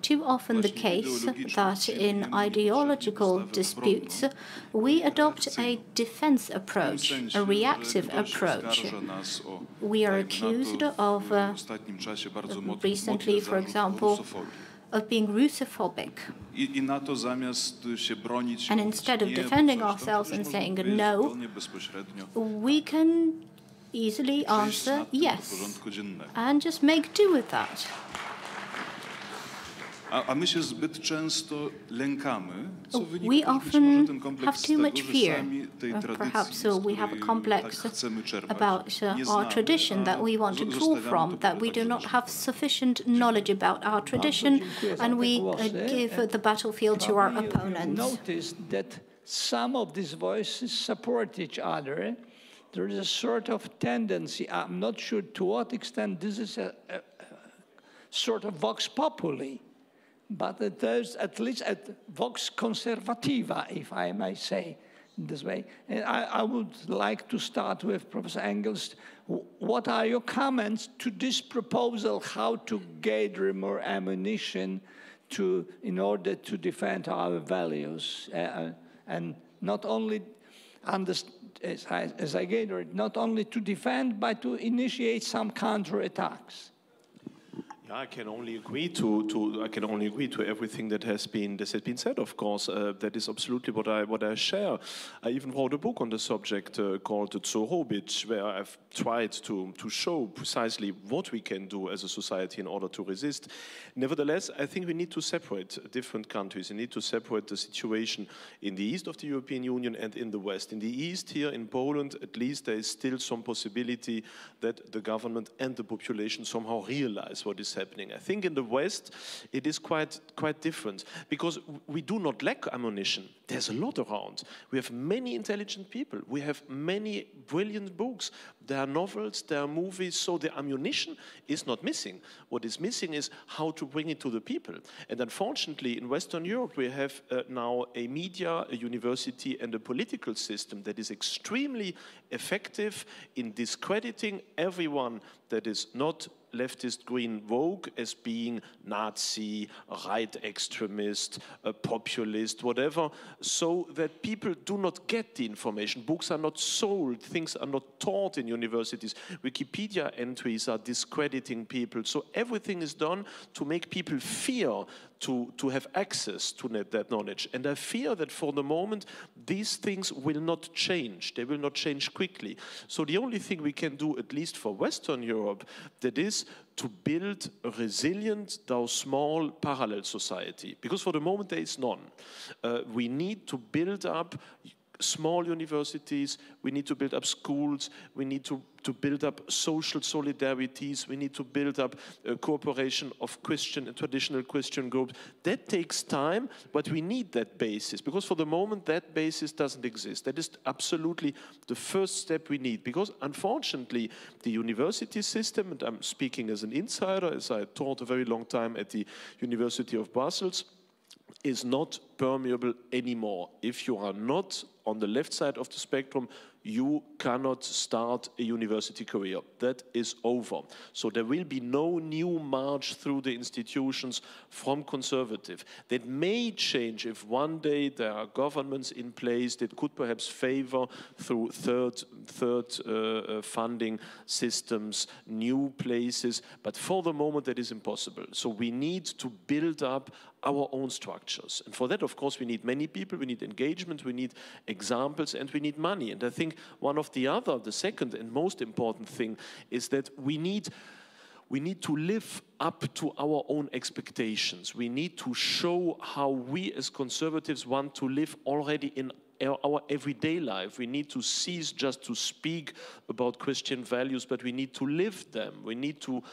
too often the case that in ideological disputes we adopt a defense approach, a reactive approach. We are accused of, recently, for example, of being Russophobic. And instead of defending ourselves and saying no, we can easily answer yes and just make do with that. We often have too much fear. Perhaps we have a complex about our tradition that we want to draw from, that we do not have sufficient knowledge about our tradition, and we give the battlefield to our opponents. Notice that some of these voices support each other. there is a sort of tendency, I'm not sure to what extent this is a sort of vox populi, but there's at least a vox conservativa, if I may say this way. And I would like to start with Professor Engels. What are your comments to this proposal, how to gather more ammunition in order to defend our values? And not only, as I gather it, not only to defend, but to initiate some counterattacks. Yeah, I can only agree to everything that has been said. Of course, that is absolutely what I share. I even wrote a book on the subject called Zorobich, where I've tried to show precisely what we can do as a society in order to resist. Nevertheless, I think we need to separate different countries. We need to separate the situation in the east of the European Union and in the west. In the east, here in Poland, at least there is still some possibility that the government and the population somehow realize what is happening. I think in the West it is quite different, because we do not lack ammunition. There's a lot around. We have many intelligent people. We have many brilliant books. There are novels, there are movies, so the ammunition is not missing. What is missing is how to bring it to the people. And unfortunately, in Western Europe, we have now a media, a university, and a political system that is extremely effective in discrediting everyone that is not leftist green vogue as being Nazi, right extremist, populist, whatever, so that people do not get the information. Books are not sold, things are not taught in universities. Wikipedia entries are discrediting people. So everything is done to make people fear to have access to that knowledge. And I fear that for the moment, these things will not change. They will not change quickly. So the only thing we can do, at least for Western Europe, that is to build a resilient, though small, parallel society. Because for the moment, there is none. We need to build up small universities, we need to build up schools, we need to build up social solidarities, we need to build up a cooperation of Christian and traditional Christian groups. That takes time, but we need that basis, because for the moment that basis doesn't exist. That is absolutely the first step we need, because unfortunately the university system, and I'm speaking as an insider, as I taught a very long time at the University of Brussels, is not permeable anymore. If you are not on the left side of the spectrum, you cannot start a university career. That is over. So there will be no new march through the institutions from conservative. That may change if one day there are governments in place that could perhaps favor through third funding systems, new places, but for the moment that is impossible. So we need to build up our own structures. And for that, of course, we need many people, we need engagement, we need examples, and we need money. And I think the second and most important thing is that we need to live up to our own expectations. We need to show how we as conservatives want to live already in our everyday life. We need to cease just to speak about Christian values, but we need to live them. We need to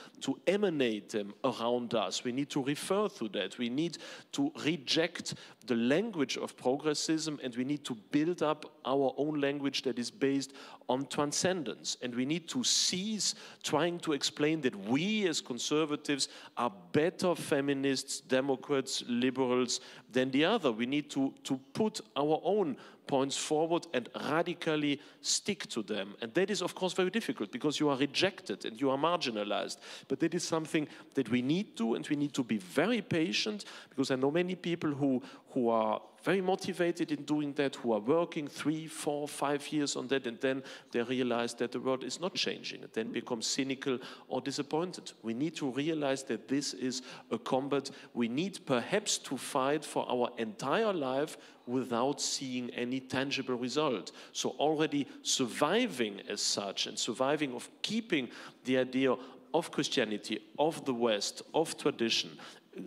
emanate them around us. We need to refer to that. We need to reject the language of progressism, and we need to build up our own language that is based on transcendence. And we need to cease trying to explain that we as conservatives are better feminists, Democrats, liberals than the other. We need to put our own points forward and radically stick to them. And that is, of course, very difficult, because you are rejected and you are marginalized. But that is something that we need to, and we need to be very patient, because I know many people who are very motivated in doing that, who are working 3, 4, 5 years on that, and then they realize that the world is not changing, and then become cynical or disappointed. We need to realize that this is a combat we need perhaps to fight for our entire life without seeing any tangible result. So already surviving as such, and surviving of keeping the idea of Christianity, of the West, of tradition,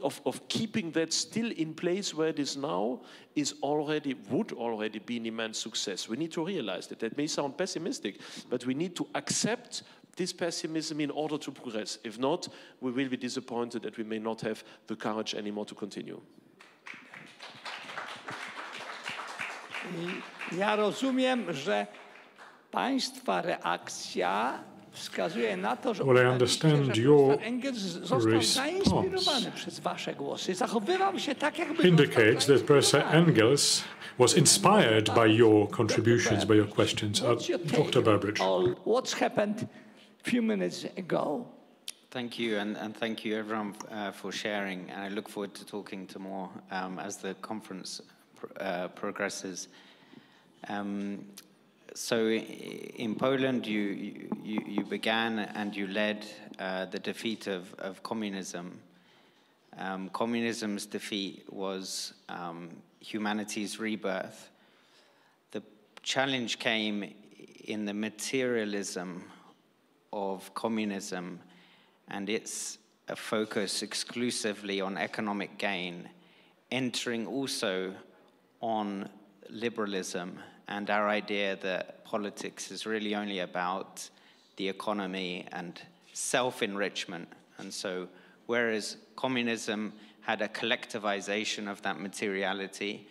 of keeping that still in place where it is now, would already be an immense success. We need to realize that. That may sound pessimistic, but we need to accept this pessimism in order to progress. If not, we will be disappointed that we may not have the courage anymore to continue. Ja rozumiem, że Państwa reakcja wskazuje na to, że Well, I understand your Engels został zainspirowany przez wasze głosy. Zachowywał się tak, jakby indicates that Professor Engels was inspired by your contributions, by your questions. Dr. Barbaric. What's happened a few minutes ago? Thank you, and thank you everyone for sharing. And I look forward to talking to more as the conference progresses. So in Poland, you began and you led the defeat of communism. Communism's defeat was humanity's rebirth. The challenge came in the materialism of communism and its a focus exclusively on economic gain, entering also on liberalism and our idea that politics is really only about the economy and self-enrichment. And so whereas communism had a collectivization of that materiality,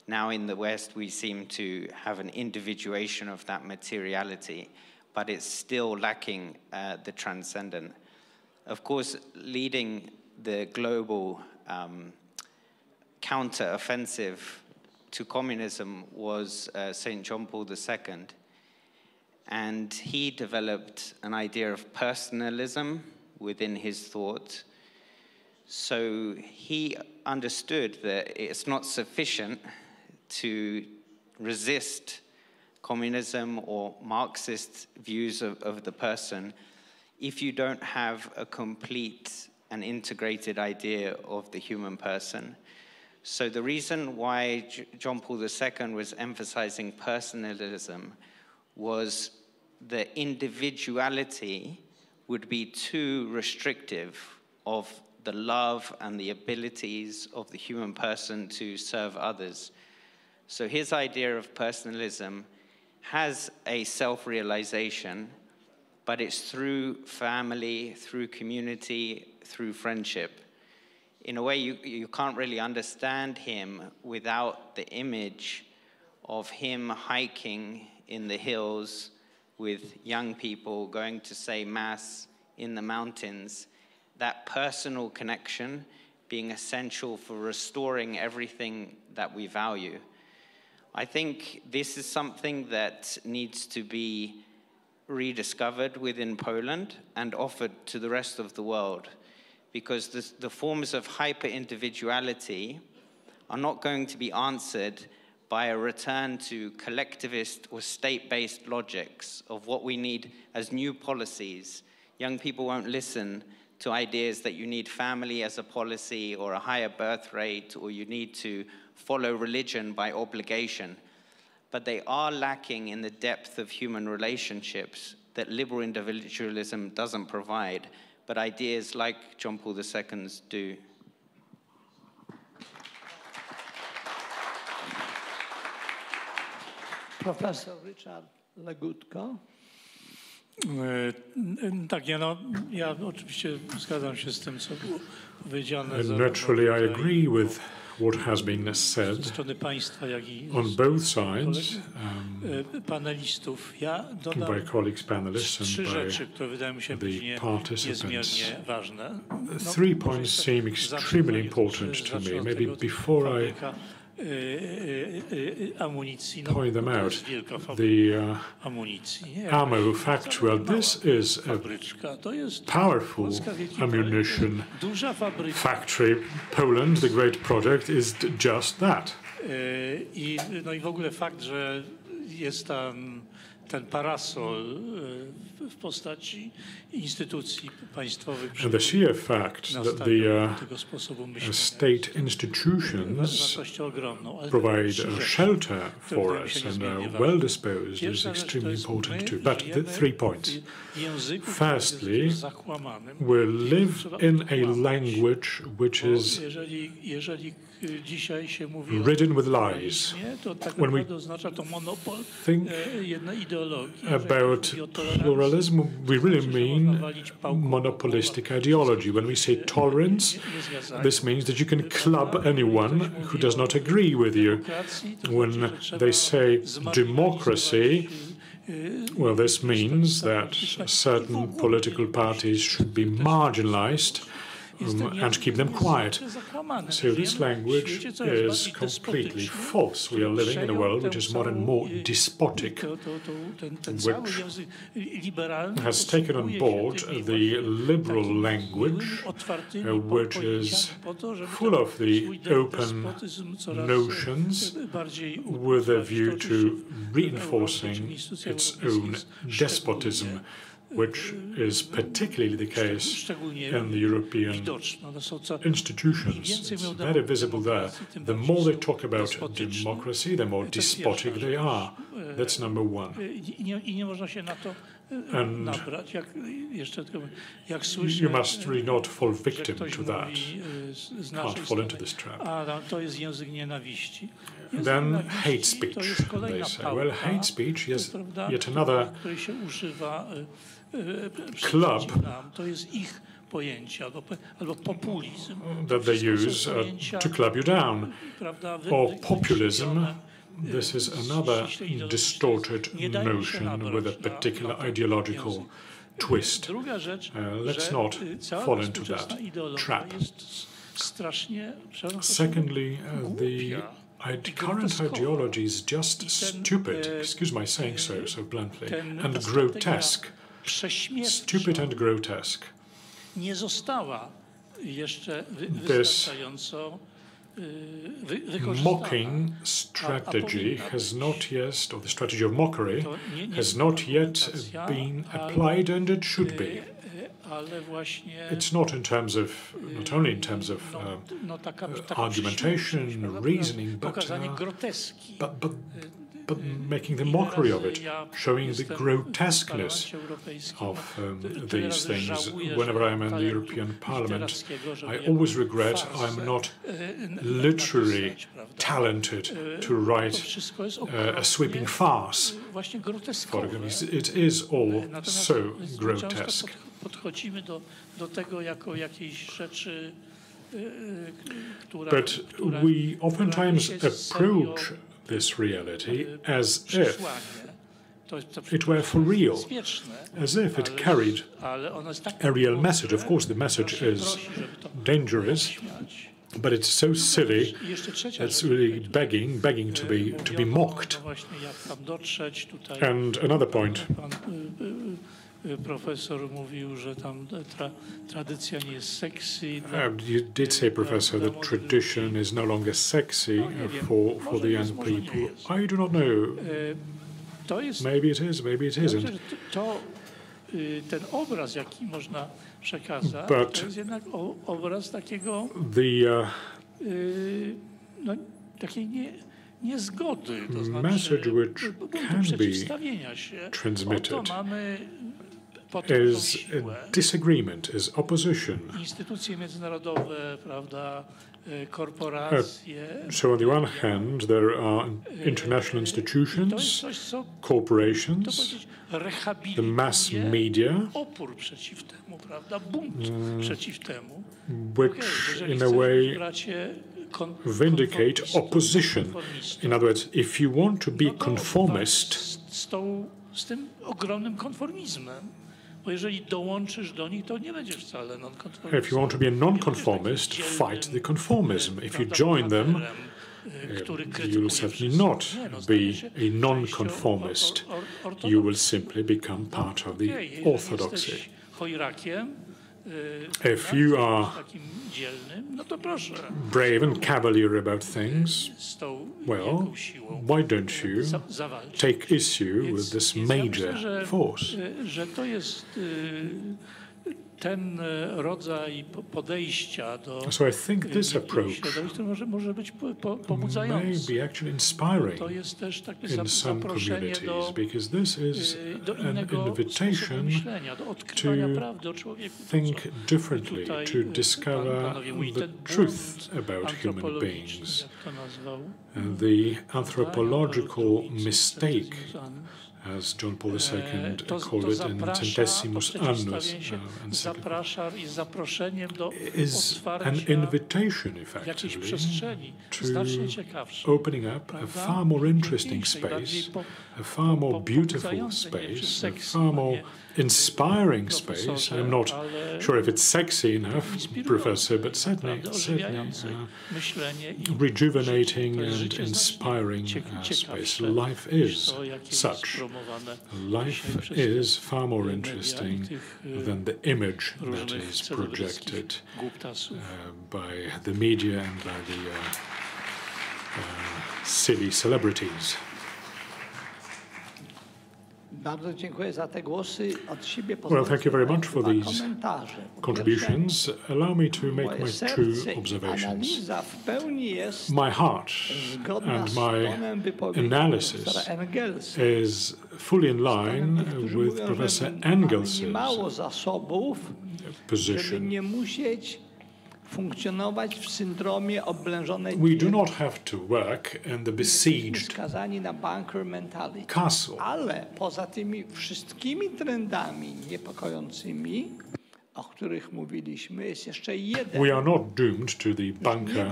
now in the West we seem to have an individuation of that materiality, but it's still lacking the transcendent. Of course, leading the global counter-offensive to communism was St. John Paul II, and he developed an idea of personalism within his thought. So he understood that it's not sufficient to resist communism or Marxist views of the person if you don't have a complete and integrated idea of the human person. So the reason why John Paul II was emphasizing personalism was that individuality would be too restrictive of the love and the abilities of the human person to serve others. So his idea of personalism has a self-realization, but it's through family, through community, through friendship. In a way, you can't really understand him without the image of him hiking in the hills with young people, going to say Mass in the mountains, that personal connection being essential for restoring everything that we value. I think this is something that needs to be rediscovered within Poland and offered to the rest of the world, because the forms of hyper-individuality are not going to be answered by a return to collectivist or state-based logics of what we need as new policies. Young people won't listen to ideas that you need family as a policy or a higher birth rate, or you need to follow religion by obligation. But they are lacking in the depth of human relationships that liberal individualism doesn't provide, but ideas like John Paul II's do. Professor Ryszard Legutko. Tak, ja oczywiście zgadzam się z tym, co było powiedziane. Naturally, I agree with what has been said on both sides, by colleagues, panelists, and by the participants. 3 points seem extremely important to me. Maybe before I point them out, the ammo factory. Well, this is a powerful ammunition factory. Poland, the great project, is just that. No i w ogóle fakt, że jest tam ten parasol w postaci instytucji państwowych. And the sheer fact that the state institutions provide a shelter for us and are well disposed is extremely important too. But the 3 points. Firstly, we live in a language which is ridden with lies. When we think about pluralism, we really mean monopolistic ideology. When we say tolerance, this means that you can club anyone who does not agree with you. When they say democracy, Well, this means that certain political parties should be marginalized and keep them quiet. So this language is completely false. We are living in a world which is more and more despotic, which has taken on board the liberal language, which is full of the open notions with a view to reinforcing its own despotism, which is particularly the case in the European institutions. It's very visible there. The more they talk about democracy, the more despotic they are. That's number one. And you must really not fall victim to that. Can't fall into this trap. Then hate speech, they say. Well, hate speech is yet another club that they use to club you down. Or populism, this is another distorted notion with a particular ideological twist. Let's not fall into that trap. Secondly, the current ideology is just stupid, excuse my saying so bluntly, and grotesque. Stupid and grotesque. This mocking strategy has not yet, or the strategy of mockery, has not yet been applied, and it should be. It's not in terms of, not only in terms of argumentation, reasoning, but making the mockery of it, showing the grotesqueness of these things. Whenever I'm in the European Parliament, I always regret I'm not literally talented to write a sweeping farce. It is all so grotesque. But we oftentimes approach this reality as if it were for real, as if it carried a real message. Of course, the message is dangerous, but it's so silly, it's really begging to be mocked. And another point. You did say, Professor, that tradition is no longer sexy for the young people. I do not know. Maybe it is, maybe it isn't. But the message which can be transmitted is a disagreement, is opposition. So on the one hand, there are international institutions, corporations, the mass media, which in a way vindicate opposition. In other words, if you want to be conformist, if you want to be a nonconformist, fight the conformism. If you join them, you will certainly not be a nonconformist. You will simply become part of the orthodoxy. If you are brave and cavalier about things, well, why don't you take issue with this major force? So I think this approach may be actually inspiring in some communities, because this is an invitation to think differently, to discover the truth about human beings. The anthropological mistake as John Paul II called it in Centesimus Annus, is an invitation, effectively, to opening up a far more interesting space, a far more beautiful space, a far more inspiring space. I'm not sure if it's sexy enough, Professor, but certainly rejuvenating and inspiring space. Life is such. Life is far more interesting than the image that is projected by the media and by the silly celebrities. Well, thank you very much for these contributions. Allow me to make my two observations. My heart and my analysis is fully in line with Professor Engels's position. We do not have to work in the besieged castle. Ale poza tymi wszystkimi trendami niepokojącymi, o których mówiliśmy, jest jeszcze jeden. We are not doomed to the bunker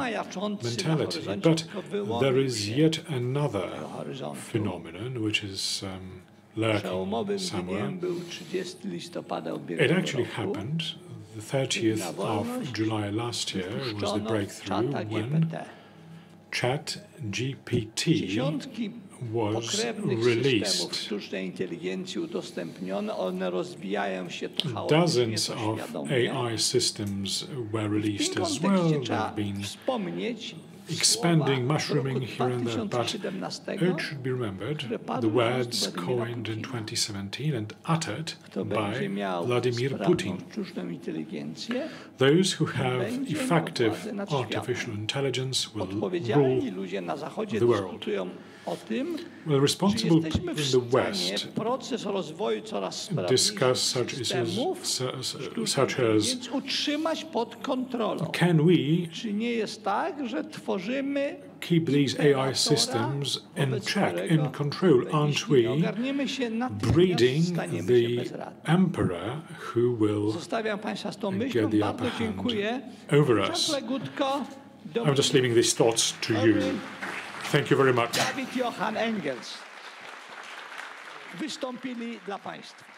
mentality, but there is yet another phenomenon which is lurking somewhere. It actually happened. The 30th of July last year was the breakthrough when ChatGPT was released. Dozens of AI systems were released as well. They've been expanding, mushrooming here and there, but it should be remembered the words coined in 2017 and uttered by Vladimir Putin. Those who have effective artificial intelligence will rule the world. Well, responsible people in the West discuss such issues such as, can we keep these AI systems in check, in control? Aren't we breeding the emperor who will get the upper hand over us? I'm just leaving these thoughts to you. Thank you very much. Dawid Johann Engels wystąpili dla Państwa.